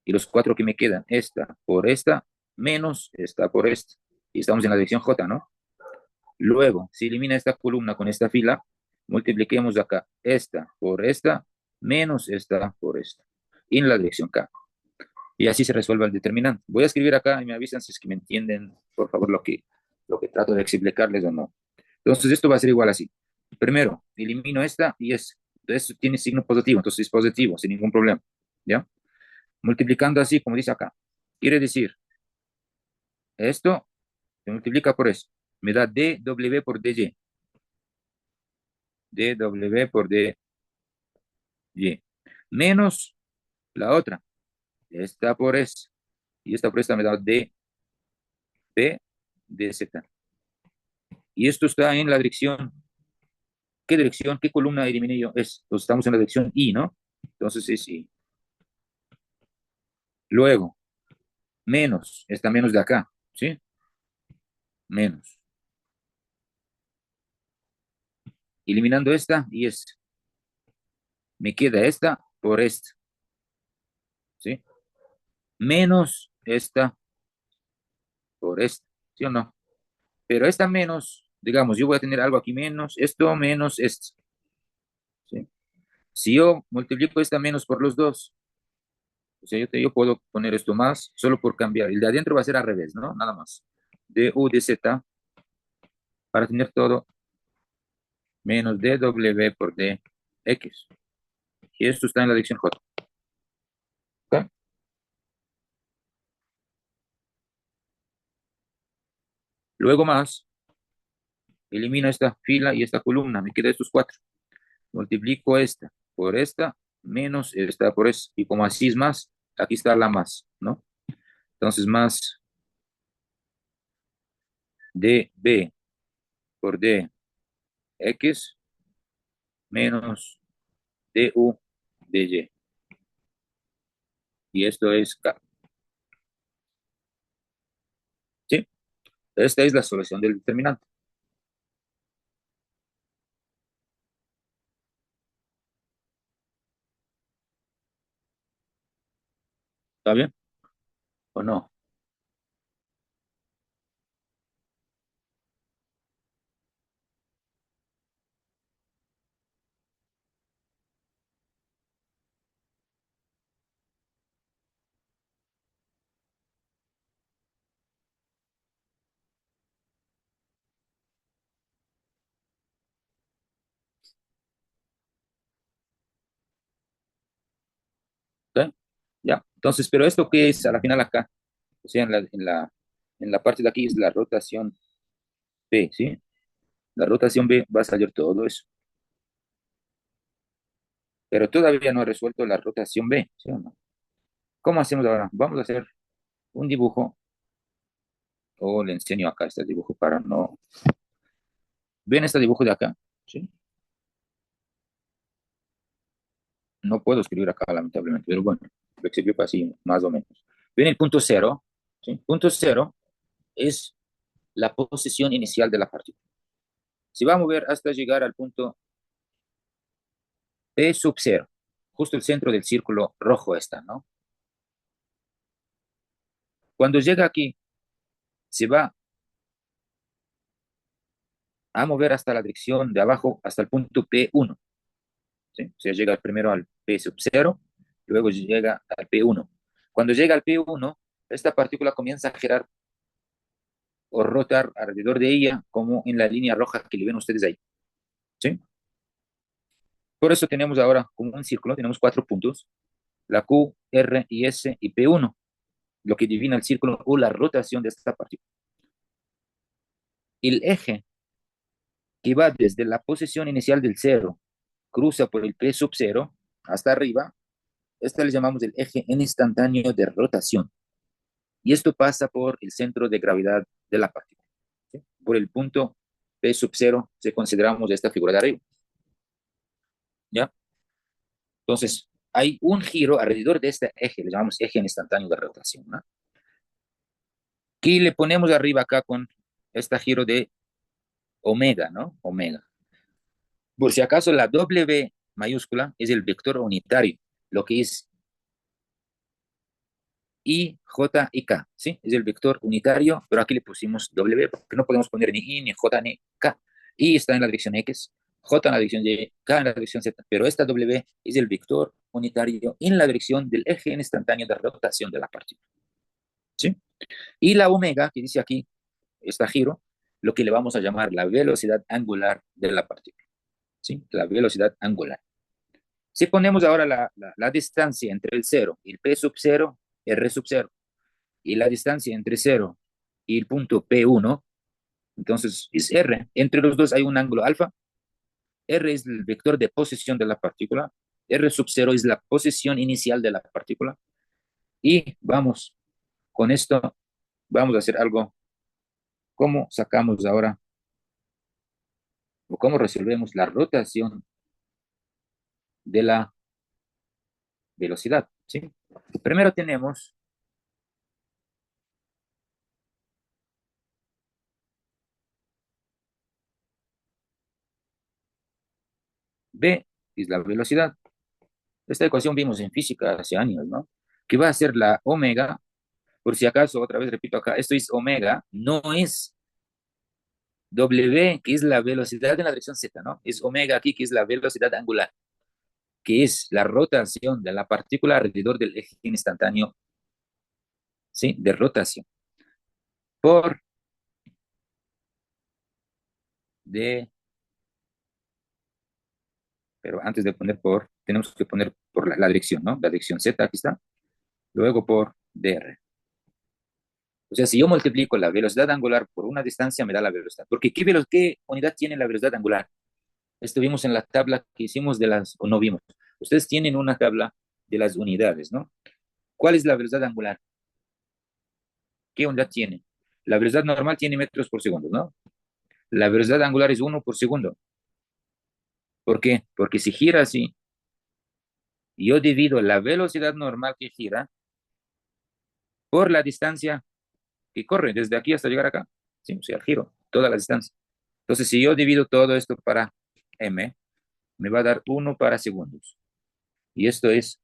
Y los cuatro que me quedan, esta por esta, menos esta por esta. Y estamos en la dirección J, ¿no? Luego, si elimina esta columna con esta fila, multipliquemos acá esta por esta, menos esta por esta. Y en la dirección K. Y así se resuelve el determinante. Voy a escribir acá y me avisan si es que me entienden, por favor, lo que trato de explicarles o no. Entonces, esto va a ser igual así. Primero, elimino esta y esto tiene signo positivo, entonces es positivo, sin ningún problema. ¿Ya? Multiplicando así, como dice acá. Quiere decir, esto se multiplica por eso. Me da dw por dy. Dw por dy. Menos la otra. Esta por esta. Y esta por esta me da db dz. Y esto está en la dirección. ¿Qué dirección? ¿Qué columna eliminé yo? Pues estamos en la dirección I, ¿no? Entonces es I. Luego, menos. Está menos de acá, ¿sí? Menos. Eliminando esta y esta. me queda esta por esta, ¿sí? Menos esta por esta, ¿sí o no? Pero esta menos, digamos, yo voy a tener algo aquí menos, esto menos esto, ¿sí? Si yo multiplico esta menos por los dos, o sea, yo puedo poner esto más solo por cambiar. El de adentro va a ser al revés, ¿no? Nada más. Du de z para tener todo menos dw por dx. Y esto está en la dirección j. ¿Ok? Luego más, elimino esta fila y esta columna. Me quedan estos cuatro. Multiplico esta por esta menos esta por esta. Y como así es más, aquí está la más, ¿no? Entonces más db por dx menos du dy. Y esto es k. ¿Sí? Esta es la solución del determinante. ¿Está bien? ¿O no? ¿Ok? Ya. Entonces, pero esto qué es a la final acá, o sea, en la parte de aquí es la rotación B, ¿sí? La rotación B va a salir todo eso. Pero todavía no he resuelto la rotación B, ¿sí o no? ¿Cómo hacemos ahora? Vamos a hacer un dibujo, o le enseño acá este dibujo para no... ¿Ven este dibujo de acá? ¿Sí? No puedo escribir acá, lamentablemente, pero bueno, lo explico así, más o menos. ¿Ven el punto cero? ¿Sí? Punto cero es la posición inicial de la partícula. Si va a mover hasta llegar al punto P sub cero, justo el centro del círculo rojo está, ¿no? Cuando llega aquí, se va a mover hasta la dirección de abajo, hasta el punto P1, ¿sí? O sea, llega primero al P sub cero, luego llega al P1. Cuando llega al P1, esta partícula comienza a girar o rotar alrededor de ella, como en la línea roja que le ven ustedes ahí, ¿sí? Por eso tenemos ahora como un círculo, tenemos cuatro puntos, la Q, R y S y P1, lo que divina el círculo o la rotación de esta partícula. El eje que va desde la posición inicial del cero, cruza por el P sub cero hasta arriba, este le llamamos el eje en instantáneo de rotación. Y esto pasa por el centro de gravedad de la partícula, ¿sí? Por el punto P sub cero, se consideramos esta figura de arriba, ¿ya? Entonces, hay un giro alrededor de este eje, le llamamos eje en instantáneo de rotación, ¿no? Que le ponemos arriba acá con este giro de omega, ¿no? Omega. Por si acaso, la W mayúscula es el vector unitario, lo que es I, J y K, ¿sí? Es el vector unitario, pero aquí le pusimos W porque no podemos poner ni I, ni J, ni K. I está en la dirección X, J en la dirección Y, K en la dirección Z, pero esta W es el vector unitario en la dirección del eje instantáneo de rotación de la partícula, ¿sí? Y la omega, que dice aquí, está giro, lo que le vamos a llamar la velocidad angular de la partícula, ¿sí? La velocidad angular. Si ponemos ahora la distancia entre el 0 y el P sub 0, R sub 0, y la distancia entre 0 y el punto P1, entonces es R. Entre los dos hay un ángulo alfa. R es el vector de posición de la partícula. R sub 0 es la posición inicial de la partícula. Y vamos, con esto vamos a hacer algo. ¿Cómo sacamos ahora o cómo resolvemos la rotación de la velocidad? ¿Sí? Primero tenemos V, es la velocidad, Esta ecuación vimos en física hace años, ¿no? Que va a ser la omega, por si acaso, otra vez repito acá, esto es omega, no es W, que es la velocidad en la dirección Z, ¿no? Es omega aquí, que es la velocidad angular, que es la rotación de la partícula alrededor del eje instantáneo, ¿sí? De rotación. Por D, pero antes de poner por, tenemos que poner por la dirección, ¿no? La dirección Z, aquí está. Luego por dr. O sea, si yo multiplico la velocidad angular por una distancia, me da la velocidad. Porque ¿qué unidad tiene la velocidad angular? Esto vimos en la tabla que hicimos de las, o no vimos. Ustedes tienen una tabla de las unidades, ¿no? ¿Cuál es la velocidad angular? ¿Qué unidad tiene? La velocidad normal tiene metros por segundo, ¿no? La velocidad angular es 1 por segundo. ¿Por qué? Porque si gira así, yo divido la velocidad normal que gira por la distancia que corre desde aquí hasta llegar acá. ¿Sí? O sea, el giro, toda la distancia. Entonces, si yo divido todo esto para m, me va a dar 1 para segundos. Y esto es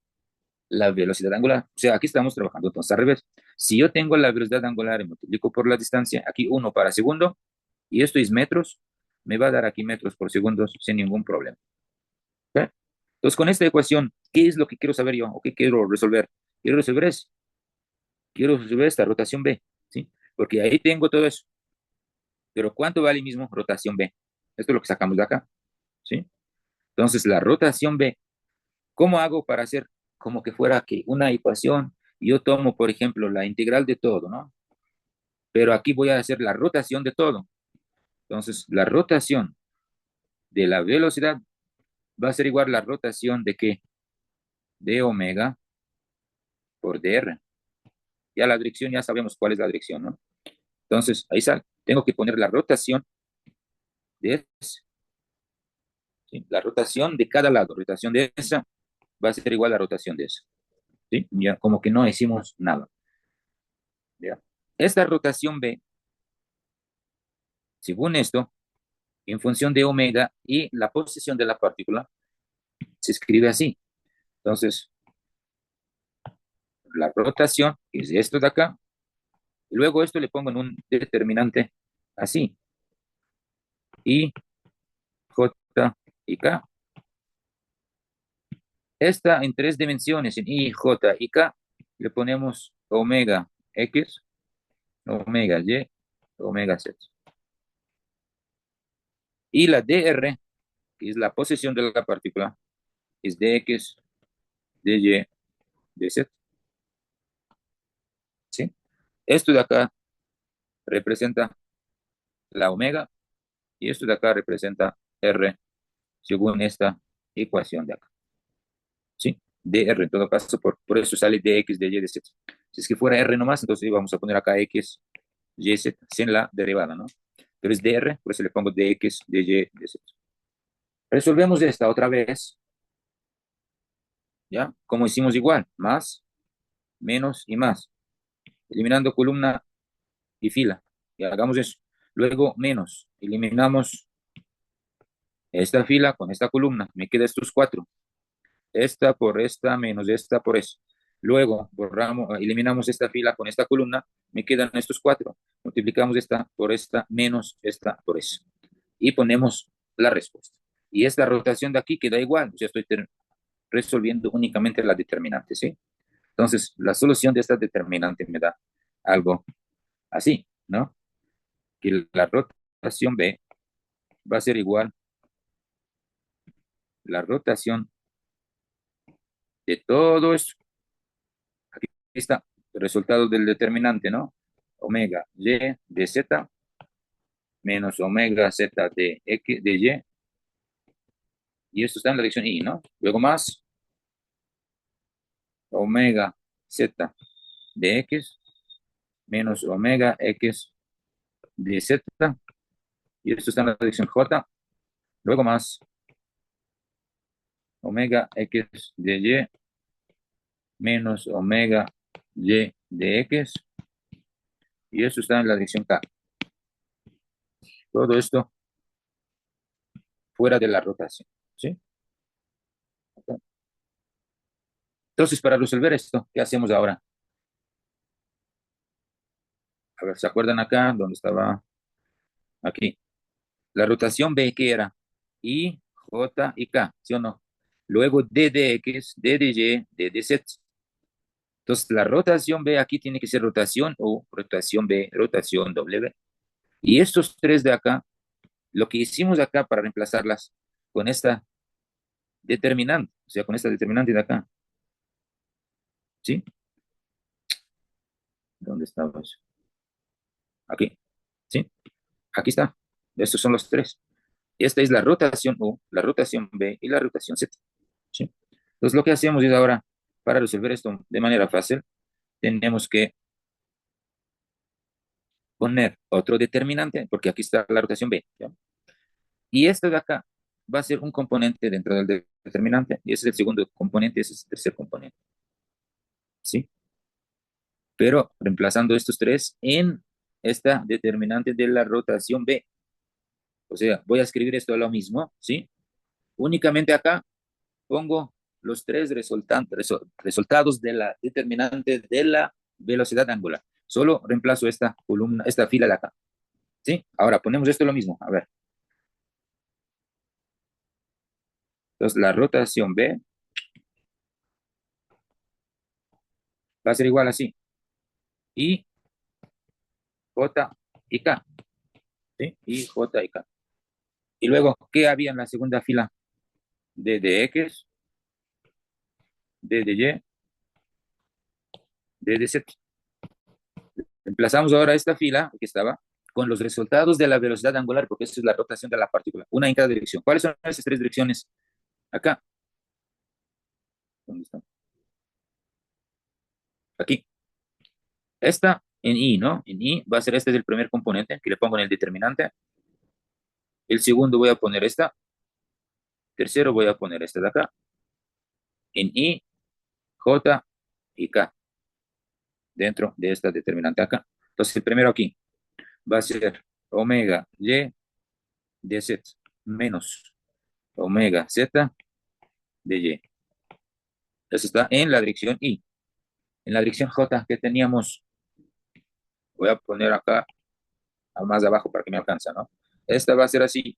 la velocidad angular. O sea, aquí estamos trabajando entonces al revés. Si yo tengo la velocidad angular y multiplico por la distancia, aquí 1 para segundo, y esto es metros, me va a dar aquí metros por segundo sin ningún problema. ¿Ok? Entonces, con esta ecuación, ¿qué es lo que quiero saber yo? ¿O qué quiero resolver? Quiero resolver esta rotación B, ¿sí? Porque ahí tengo todo eso. Pero ¿cuánto vale mismo rotación B? Esto es lo que sacamos de acá, ¿sí? Entonces, la rotación B, ¿cómo hago para hacer como que fuera que una ecuación? Yo tomo, por ejemplo, la integral de todo, ¿no? Pero aquí voy a hacer la rotación de todo. Entonces, la rotación de la velocidad va a ser igual a la rotación de ¿qué? De omega por dr. Ya la dirección, ya sabemos cuál es la dirección, ¿no? Entonces, ahí sale. Tengo que poner la rotación de esa, ¿sí? La rotación de cada lado. Rotación de esa va a ser igual a la rotación de esa, ¿sí? Ya como que no hicimos nada. ¿Ya? Esta rotación B, según esto, en función de omega y la posición de la partícula, se escribe así. Entonces, la rotación es esto de acá. Y luego esto le pongo en un determinante así. I, J y K. Esta en tres dimensiones, en I, J y K, le ponemos omega X, omega Y, omega Z. Y la dr, que es la posición de la partícula, es dx, dy, dz. ¿Sí? Esto de acá representa la omega y esto de acá representa r según esta ecuación de acá. ¿Sí? dr en todo caso, por eso sale dx, dy, dz. Si es que fuera r nomás, entonces vamos a poner acá x, y, z, sin la derivada, ¿no? Pero es dr, por eso le pongo dx, dy, dz. Resolvemos esta otra vez, ¿ya? Como hicimos igual, más, menos y más. Eliminando columna y fila. Y hagamos eso. Luego, menos. Eliminamos esta fila con esta columna. Me queda estos cuatro. Esta por esta, menos esta por eso. Luego, eliminamos esta fila con esta columna. Me quedan estos cuatro. Multiplicamos esta por esta, menos esta por eso. Y ponemos la respuesta. Y esta rotación de aquí queda igual. Yo estoy resolviendo únicamente la determinante, ¿sí? Entonces, la solución de esta determinante me da algo así, ¿no? Que la rotación B va a ser igual la rotación de todo esto. Aquí está el resultado del determinante, ¿no? Omega Y de Z menos omega Z de X de Y. Y esto está en la dirección Y, ¿no? Luego más omega Z de X menos omega X de Z. Y esto está en la dirección J. Luego más omega X de Y menos omega Y de X. Y esto está en la dirección K. Todo esto fuera de la rotación, ¿sí? Entonces, para resolver esto, ¿qué hacemos ahora? A ver, ¿se acuerdan acá donde estaba? Aquí. La rotación B, ¿qué era? I, J y K, ¿sí o no? Luego D de X, D de Y, D de Z. Entonces, la rotación B aquí tiene que ser rotación U, rotación B, rotación W. Y estos tres de acá, lo que hicimos acá para reemplazarlas con esta determinante, o sea, con esta determinante de acá, ¿sí? ¿Dónde estamos? Aquí, ¿sí? Aquí está. Estos son los tres. Esta es la rotación U, la rotación B y la rotación Z, ¿sí? Entonces, lo que hacemos es ahora, para resolver esto de manera fácil, tenemos que poner otro determinante, porque aquí está la rotación B, ¿ya? Y esto de acá va a ser un componente dentro del determinante, y ese es el segundo componente, ese es el tercer componente, ¿sí? Pero reemplazando estos tres en esta determinante de la rotación B. O sea, voy a escribir esto lo mismo, ¿sí? Únicamente acá pongo los tres resultados de la determinante de la velocidad angular. Solo reemplazo esta columna, esta fila de acá, ¿sí? Ahora ponemos esto lo mismo, a ver. Entonces, la rotación B va a ser igual así. I, J y K, ¿sí? I, J y K. Y luego, ¿qué había en la segunda fila? D de X, D de Y, D de Z. Reemplazamos ahora esta fila que estaba con los resultados de la velocidad angular, porque esa es la rotación de la partícula, una en cada dirección. ¿Cuáles son esas tres direcciones? Acá. ¿Dónde están? Aquí. Esta en I, ¿no? En I va a ser este es el primer componente que le pongo en el determinante. El segundo voy a poner esta. Tercero voy a poner esta de acá. En I, J y K dentro de esta determinante acá. Entonces el primero aquí va a ser omega Y de Z menos omega Z de Y. Eso está en la dirección I. En la dirección J que teníamos, voy a poner acá más abajo para que me alcance, ¿no? Esta va a ser así,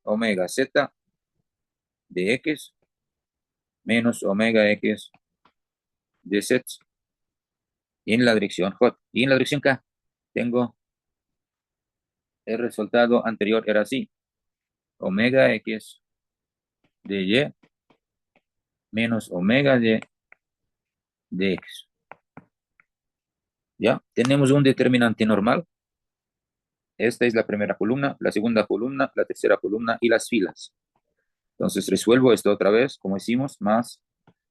omega Z de X menos omega X de Z. Y en la dirección J. Y en la dirección K tengo el resultado anterior, era así, omega X de Y menos omega Y de X. ¿Ya? Tenemos un determinante normal. Esta es la primera columna, la segunda columna, la tercera columna y las filas. Entonces resuelvo esto otra vez, como hicimos, más,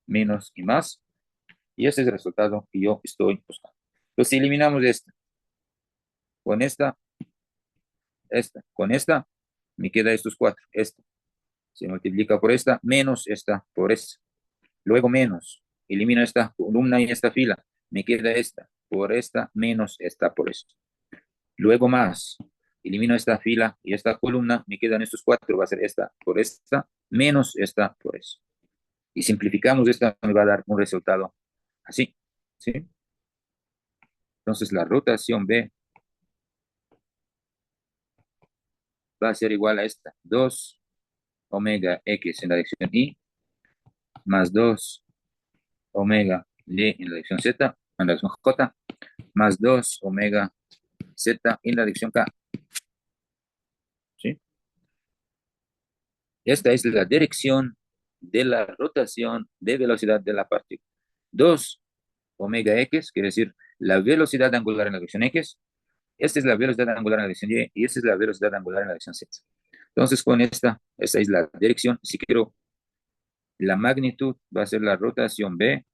menos y más. Y ese es el resultado que yo estoy buscando. Entonces eliminamos esta. Con esta, con esta, me queda estos cuatro. Esta se multiplica por esta, menos esta por esta. Luego menos, elimino esta columna y esta fila. Me queda esta por esta, menos esta por esta. Luego más, elimino esta fila y esta columna, me quedan estos cuatro, va a ser esta por esta, menos esta por eso. Y simplificamos esta, me va a dar un resultado así, ¿sí? Entonces la rotación B va a ser igual a esta, 2 omega X en la dirección Y, más 2 omega Y en la dirección Z, en la dirección J, más 2 omega Z en la dirección K, ¿sí? Esta es la dirección de la rotación de velocidad de la partícula. 2 omega X, quiere decir la velocidad angular en la dirección X. Esta es la velocidad angular en la dirección Y y esta es la velocidad angular en la dirección Z. Entonces, con esta es la dirección. Si quiero la magnitud, va a ser la rotación B,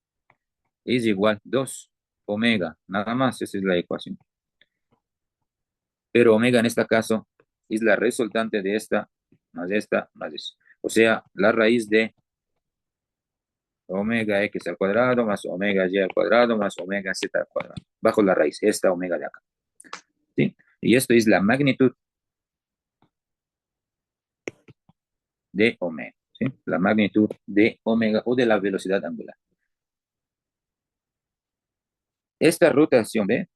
es igual 2 omega, nada más, esa es la ecuación. Pero omega en este caso es la resultante de esta, más esta, más eso. O sea, la raíz de omega x al cuadrado más omega y al cuadrado más omega z al cuadrado. Bajo la raíz, esta omega de acá. ¿Sí? Y esto es la magnitud de omega. ¿Sí? La magnitud de omega o de la velocidad angular. Esta rotación, ¿ve?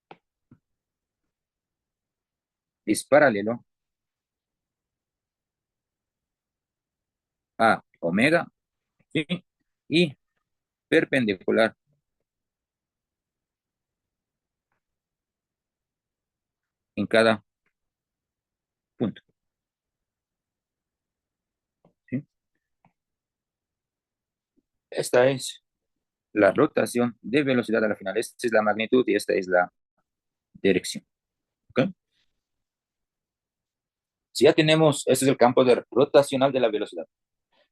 Es paralelo a omega, ¿sí? Y perpendicular en cada punto, ¿sí? Esta es la rotación de velocidad a la final. Esta es la magnitud y esta es la dirección, ¿ok? Si ya tenemos, este es el campo rotacional de la velocidad.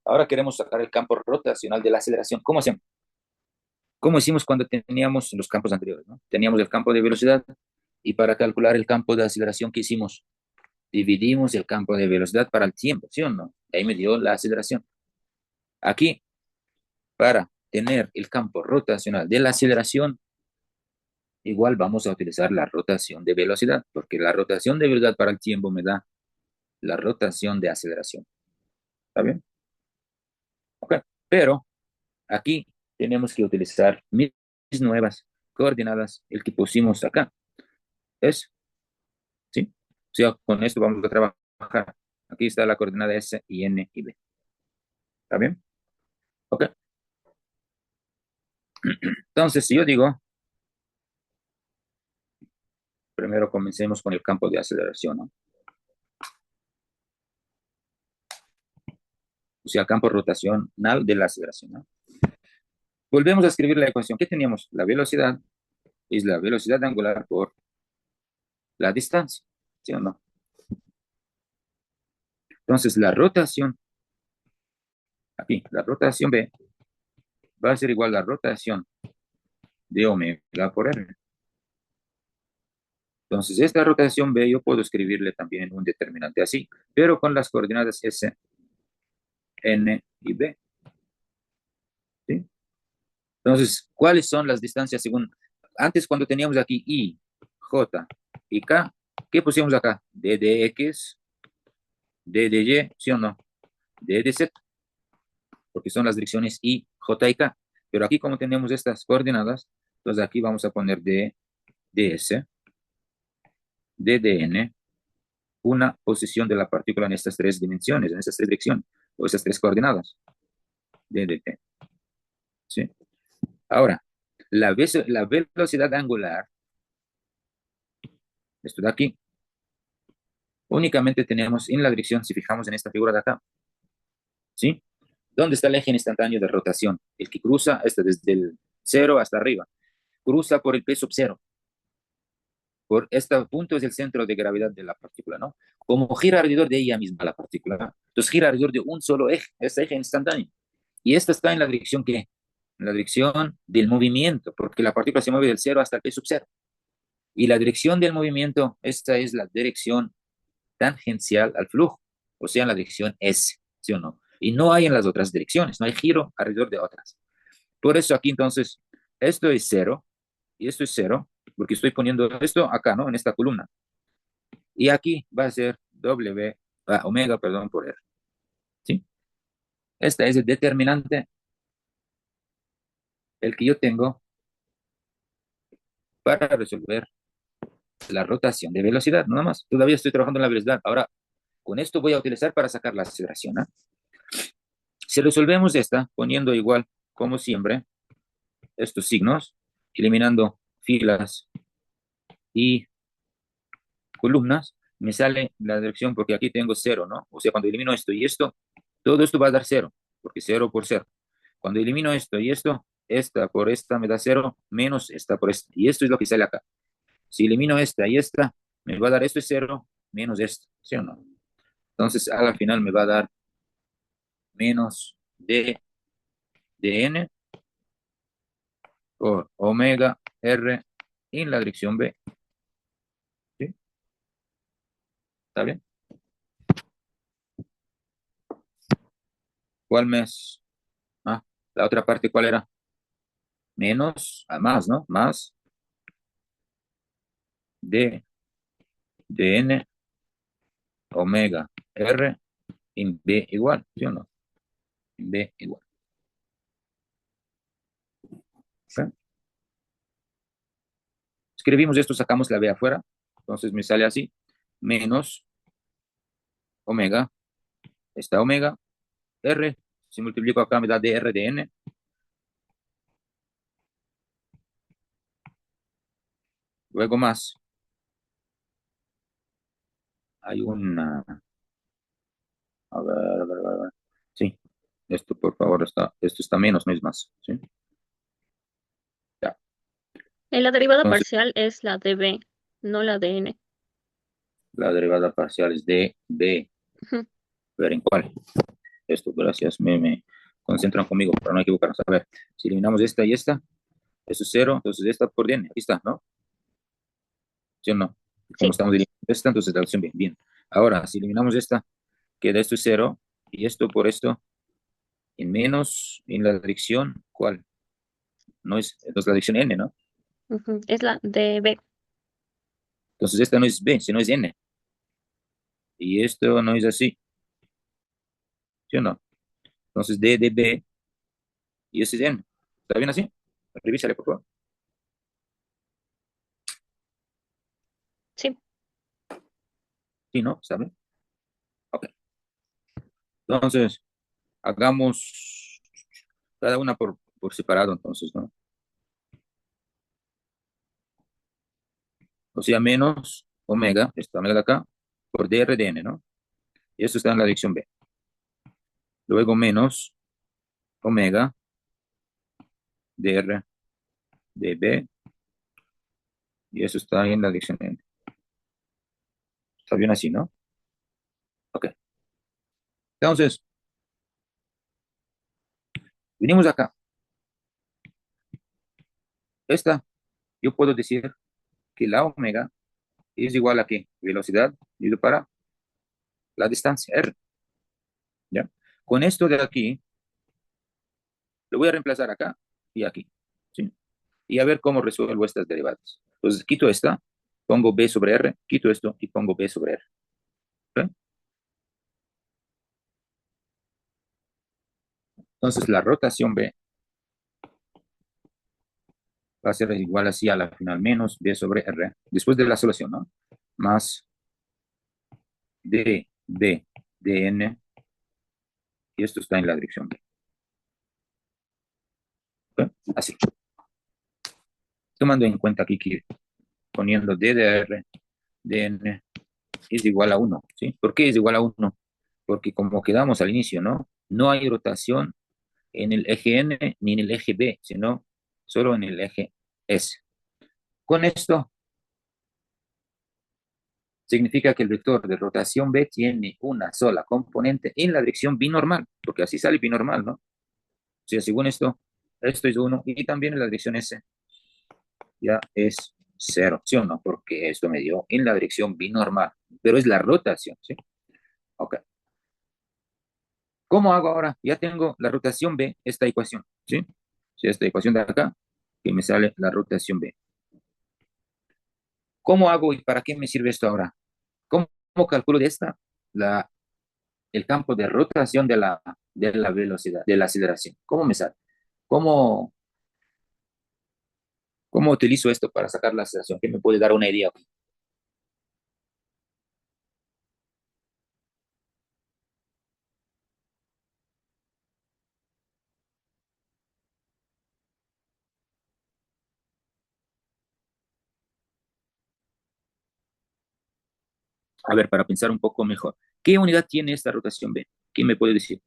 Ahora queremos sacar el campo rotacional de la aceleración. ¿Cómo hacemos? ¿Cómo hicimos cuando teníamos los campos anteriores, ¿no? Teníamos el campo de velocidad y para calcular el campo de aceleración que hicimos, dividimos el campo de velocidad para el tiempo, ¿sí o no? Ahí me dio la aceleración. Aquí, para tener el campo rotacional de la aceleración, igual vamos a utilizar la rotación de velocidad, porque la rotación de velocidad para el tiempo me da la rotación de aceleración. ¿Está bien? Ok. Pero aquí tenemos que utilizar mis nuevas coordenadas, el que pusimos acá. Es, ¿sí? O sea, con esto vamos a trabajar. Aquí está la coordenada S y N y B. ¿Está bien? Ok. Entonces, si yo digo, primero comencemos con el campo de aceleración, ¿no? O sea, campo rotacional de la aceleración, ¿no? Volvemos a escribir la ecuación. ¿Qué teníamos? La velocidad es la velocidad angular por la distancia, ¿sí o no? Entonces, la rotación, aquí, la rotación B va a ser igual a la rotación de omega por R. Entonces, esta rotación B yo puedo escribirle también en un determinante así, pero con las coordenadas S, N y B, ¿sí? Entonces, ¿cuáles son las distancias según? Antes, cuando teníamos aquí I, J y K, ¿qué pusimos acá? D de X, D de Y, ¿sí o no? D de Z, porque son las direcciones I, J y K. Pero aquí, como tenemos estas coordenadas, entonces aquí vamos a poner D de S, D de N, una posición de la partícula en estas tres dimensiones, en estas tres direcciones, o estas tres coordenadas, D de T, ¿sí? Ahora, la velocidad angular, esto de aquí, únicamente tenemos en la dirección, si fijamos en esta figura de acá, ¿sí? ¿Dónde está el eje instantáneo de rotación? El que cruza desde el cero hasta arriba. Cruza por el peso cero. Por este punto es el centro de gravedad de la partícula, ¿no? Como gira alrededor de ella misma la partícula, entonces gira alrededor de un solo eje, este eje instantáneo. Y esta está en la dirección ¿qué? En la dirección del movimiento, porque la partícula se mueve del cero hasta el peso cero. Y la dirección del movimiento, esta es la dirección tangencial al flujo, o sea, en la dirección S, ¿sí o no? Y no hay en las otras direcciones, no hay giro alrededor de otras. Por eso aquí entonces, esto es cero y esto es cero, porque estoy poniendo esto acá, ¿no? En esta columna. Y aquí va a ser omega, perdón, por R, ¿sí? Este es el determinante, el que yo tengo para resolver la rotación de velocidad, nada más. Todavía estoy trabajando en la velocidad. Ahora, con esto voy a utilizar para sacar la aceleración, ¿eh? Si resolvemos esta, poniendo igual, como siempre, estos signos, eliminando filas y columnas, me sale la dirección porque aquí tengo cero, ¿no? O sea, cuando elimino esto y esto, todo esto va a dar cero, porque cero por cero. Cuando elimino esto y esto, esta por esta me da cero, menos esta por esta. Y esto es lo que sale acá. Si elimino esta y esta, me va a dar esto es cero, menos esto, ¿sí o no? Entonces, a la final me va a dar menos d de n por omega r en la dirección B. ¿Sí? ¿Está bien? ¿Cuál mes? Ah, la otra parte, ¿cuál era? Menos, a más, ¿no? Más d de n omega r en B igual, ¿sí o no? En B igual. ¿Sí? escribimos esto, sacamos la B afuera, entonces me sale así, menos omega, esta omega, R, si multiplico acá me da dr de n, luego más, hay una, a ver, sí, esto por favor esto está menos, no es más, ¿sí? Ya, La derivada entonces parcial es la de b, no la de n. la derivada parcial es de B, Ujú. ver en cuál, esto, gracias, me concentran conmigo para no equivocarnos, a ver, si eliminamos esta y esta, eso es cero, entonces esta por n, aquí está, ¿no? ¿Sí o no? Como Sí. estamos eliminando esta, entonces la opción B, bien. Ahora, si eliminamos esta, queda esto es cero, y esto por esto, en menos, en la dirección, ¿cuál? No es, entonces la dirección n, ¿no? Ujú. Es la de b. Entonces esta no es B, sino es n. Y esto no es así, ¿sí o no? Entonces D de B, y ese es n. ¿Está bien así? Revísale, por favor. Sí. Sí, ¿no? ¿Está bien? Ok. Entonces, hagamos cada una por separado, entonces, ¿no? O sea, menos omega, esta omega de acá, por dr de n, ¿no? Y esto está en la dirección B. Luego menos omega dr de B, y eso está en la dirección N. Está bien así, ¿no? Ok. Entonces, venimos acá. Esta, yo puedo decir que la omega es igual a ¿qué? Velocidad dividido para la distancia, R. ¿Ya? Con esto de aquí, lo voy a reemplazar acá y aquí. ¿Sí? Y a ver cómo resuelvo estas derivadas. Entonces, quito esta, pongo B sobre R, quito esto y pongo B sobre R. ¿Ok? Entonces, la rotación B va a ser igual así a la final, menos B sobre R, después de la solución, ¿no? Más D, B, dn, y esto está en la dirección B. ¿Ok? Así. Tomando en cuenta aquí que poniendo D de R, dn es igual a 1, ¿sí? ¿Por qué es igual a 1? Porque como quedamos al inicio, ¿no? No hay rotación en el eje N ni en el eje B, sino solo en el eje S. Con esto significa que el vector de rotación B tiene una sola componente en la dirección binormal, porque así sale binormal, ¿no? O sea, según esto es 1 y también en la dirección S ya es 0, ¿sí o no? Porque esto me dio en la dirección binormal, pero es la rotación, ¿sí? Ok. ¿Cómo hago ahora? Ya tengo la rotación B, esta ecuación, ¿sí? Sí, esta ecuación de acá, que me sale la rotación B. ¿Cómo hago y para qué me sirve esto ahora? ¿Cómo calculo de esta el campo de rotación de la velocidad, de la aceleración? ¿Cómo me sale? ¿Cómo, cómo utilizo esto para sacar la aceleración? ¿Qué me puede dar una idea? A ver, para pensar un poco mejor. ¿Qué unidad tiene esta rotación B? ¿Quién me puede decir?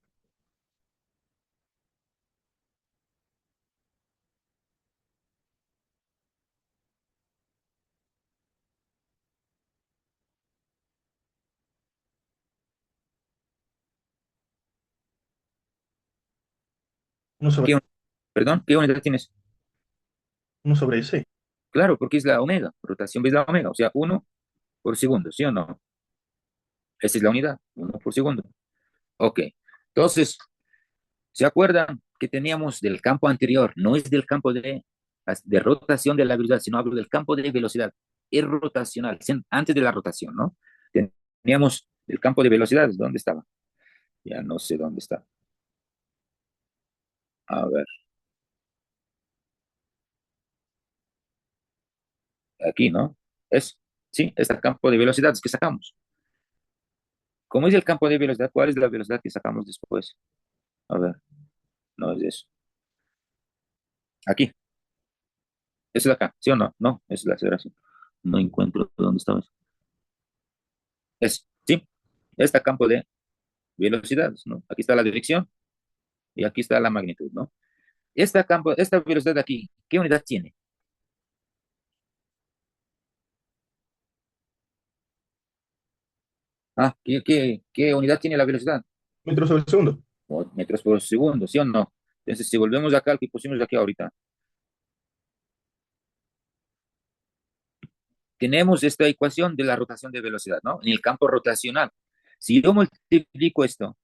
Uno sobre, ¿Qué, perdón, ¿qué unidad tienes? uno sobre ese. Claro, porque es la omega. Rotación B es la omega, o sea, 1 por segundo, ¿sí o no? Esa es la unidad, 1 por segundo. Ok. Entonces, ¿se acuerdan que teníamos del campo anterior? No es del campo de rotación de la velocidad, sino hablo del campo de velocidad. Es rotacional, antes de la rotación, ¿no? Teníamos el campo de velocidad, ¿dónde estaba? Ya no sé dónde está. A ver. aquí, ¿no? Es, sí, es el campo de velocidades que sacamos. ¿Cómo es el campo de velocidad? ¿Cuál es la velocidad que sacamos después? A ver, no es eso. Aquí, eso de acá, ¿sí o no? No, es la aceleración. No encuentro dónde estaba eso. Sí, este campo de velocidades, ¿no? Aquí está la dirección y aquí está la magnitud, ¿no? Esta velocidad de aquí, ¿qué unidad tiene? ¿Qué unidad tiene la velocidad? Metros sobre segundo. O metros por segundo, ¿sí o no? Entonces, si volvemos acá al que pusimos aquí ahorita, tenemos esta ecuación de la rotación de velocidad, ¿no? En el campo rotacional. Si yo multiplico esto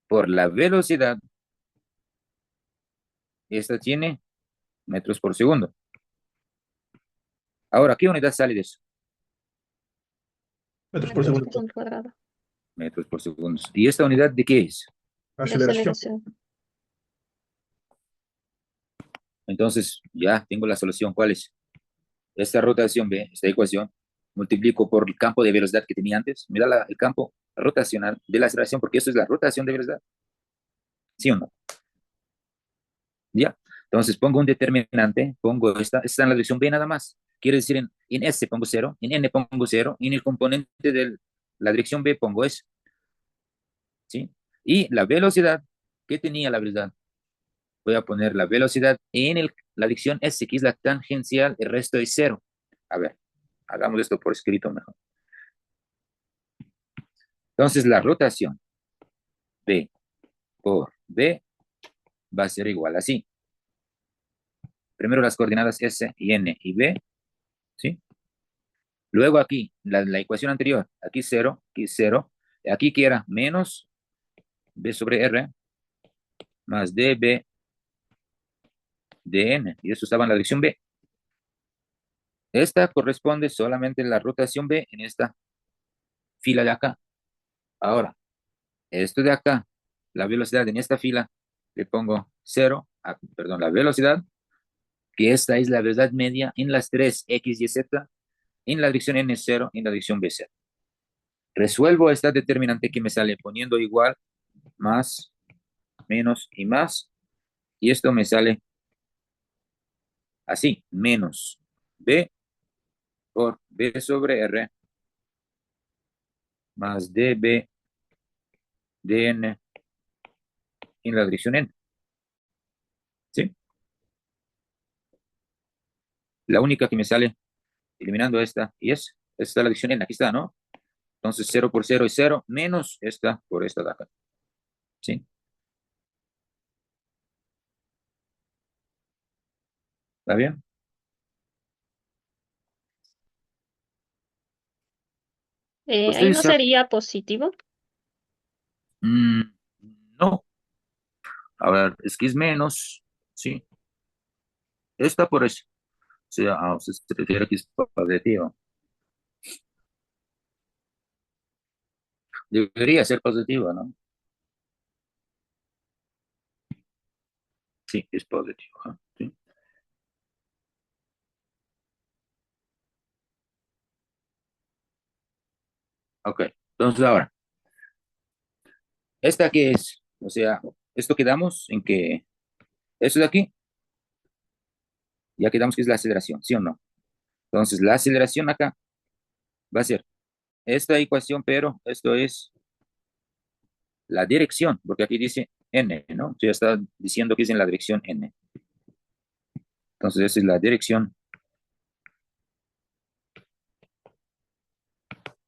por la velocidad, esta tiene metros por segundo. Ahora, ¿qué unidad sale de eso? Metros por Metros segundo. por segundo cuadrado. Metros por segundo. ¿Y esta unidad de qué es? La Aceleración. aceleración. Entonces, ya tengo la solución. ¿Cuál es? Esta rotación B, esta ecuación, multiplico por el campo de velocidad que tenía antes, me da el campo rotacional de la aceleración, porque esto es la rotación de velocidad. ¿Sí o no? ¿Ya? Entonces pongo un determinante, pongo esta está en la dirección B nada más. Quiere decir, en S pongo 0, en N pongo 0, y en el componente de la dirección B pongo S. ¿Sí? Y la velocidad, ¿qué tenía la velocidad? Voy a poner la velocidad en la dirección S, que es la tangencial, el resto es 0. A ver, hagamos esto por escrito mejor. Entonces la rotación B por B va a ser igual así. Primero las coordenadas S y N y B, ¿sí? Luego aquí, la ecuación anterior, aquí 0, aquí que era menos B sobre R más dB de N, y eso estaba en la dirección B. Esta corresponde solamente a la rotación B en esta fila de acá. Ahora, esto de acá, la velocidad en esta fila, le pongo 0, perdón, la velocidad, que esta es la velocidad media en las tres X y Z, en la dirección N0, en la dirección B0. Resuelvo esta determinante que me sale poniendo igual, más, menos y más, y esto me sale así, menos B por B sobre R más dB de N en la dirección N. ¿Sí? La única que me sale eliminando esta y esta es la dirección N, aquí está, ¿no? Entonces 0 por 0 es 0, menos esta por esta de acá. ¿Sí? ¿Está bien? Ahí no Ustedes sería positivo. mm, no, a ver, es que es menos, ¿sí? Esta por eso. O sea, usted se refiere que es positivo. Debería ser positivo, ¿no? Sí, es positivo. ¿Sí? Ok, entonces ahora, ¿esta qué es? O sea, esto quedamos en que, esto de aquí, ya quedamos que es la aceleración, ¿sí o no? Entonces, la aceleración acá va a ser esta ecuación, pero esto es la dirección, porque aquí dice n, ¿no? Ya está diciendo que es en la dirección n. Entonces, esa es la dirección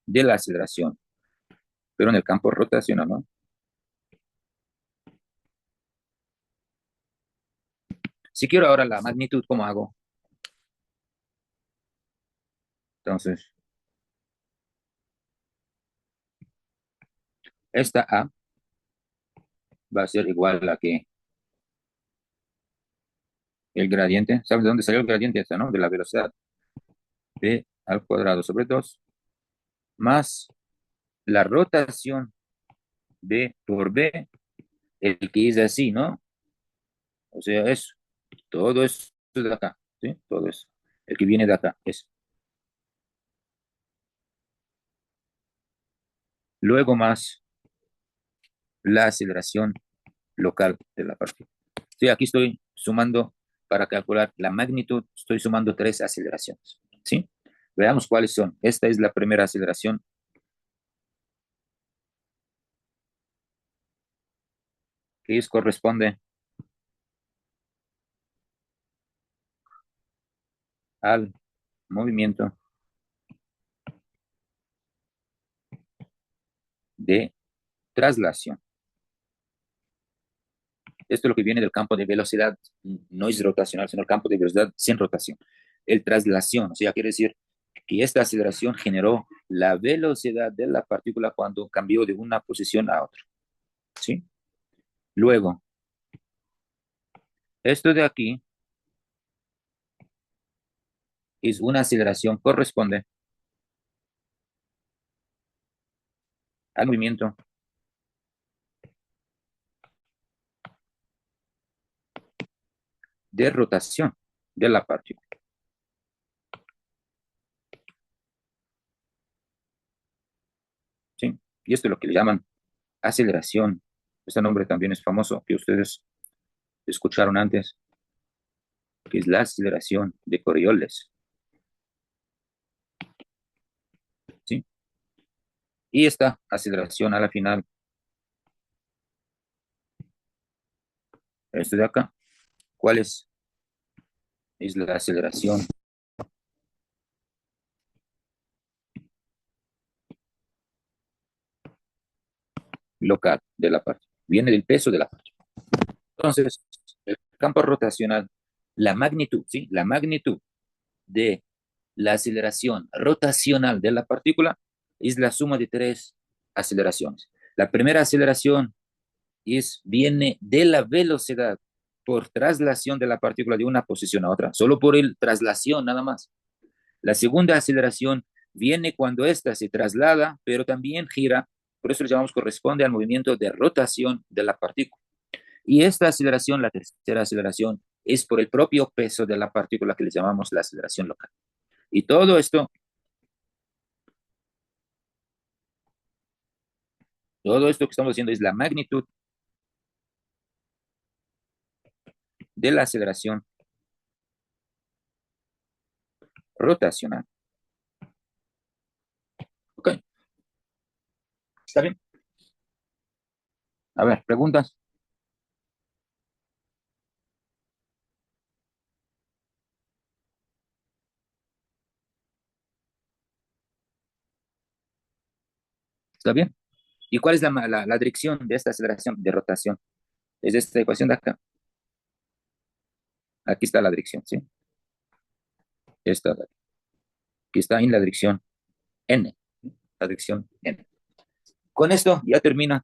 de la aceleración, pero en el campo rotacional, ¿no? Si quiero ahora la magnitud, ¿cómo hago? Entonces, esta A va a ser igual a que el gradiente, ¿sabes de dónde salió el gradiente esta, no? De la velocidad. B al cuadrado sobre 2 más la rotación B por B, el que es así, ¿no? O sea, eso. Todo esto de acá, ¿sí? Todo eso. El que viene de acá es. Luego más la aceleración local de la partícula. Sí, aquí estoy sumando para calcular la magnitud, estoy sumando tres aceleraciones. ¿Sí? Veamos cuáles son. Esta es la primera aceleración que corresponde al movimiento de traslación. Esto es lo que viene del campo de velocidad, no es rotacional, sino el campo de velocidad sin rotación. El traslación, o sea, quiere decir que esta aceleración generó la velocidad de la partícula cuando cambió de una posición a otra. ¿Sí? Luego, esto de aquí es una aceleración, corresponde al movimiento de rotación de la partícula. ¿Sí? Y esto es lo que le llaman aceleración. Este nombre también es famoso, que ustedes escucharon antes, que es la aceleración de Coriolis. ¿Sí? Y esta aceleración a la final, esto de acá, ¿cuál es? Es la aceleración local de la partícula. Viene del peso de la partícula. Entonces, el campo rotacional, la magnitud, ¿sí? La magnitud de la aceleración rotacional de la partícula es la suma de tres aceleraciones. La primera aceleración viene de la velocidad por traslación de la partícula de una posición a otra, solo por el traslación nada más. La segunda aceleración viene cuando ésta se traslada, pero también gira, por eso le llamamos corresponde al movimiento de rotación de la partícula. Y esta aceleración, la tercera aceleración, es por el propio peso de la partícula que le llamamos la aceleración local. Y todo esto que estamos haciendo es la magnitud de la aceleración rotacional. ¿Ok? ¿Está bien? A ver, preguntas. ¿Está bien? ¿Y cuál es la dirección de esta aceleración de rotación? Es esta ecuación de acá. Aquí está la dirección, ¿sí? Esta, aquí está en la dirección n. La dirección n. Con esto ya termina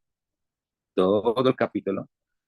todo el capítulo.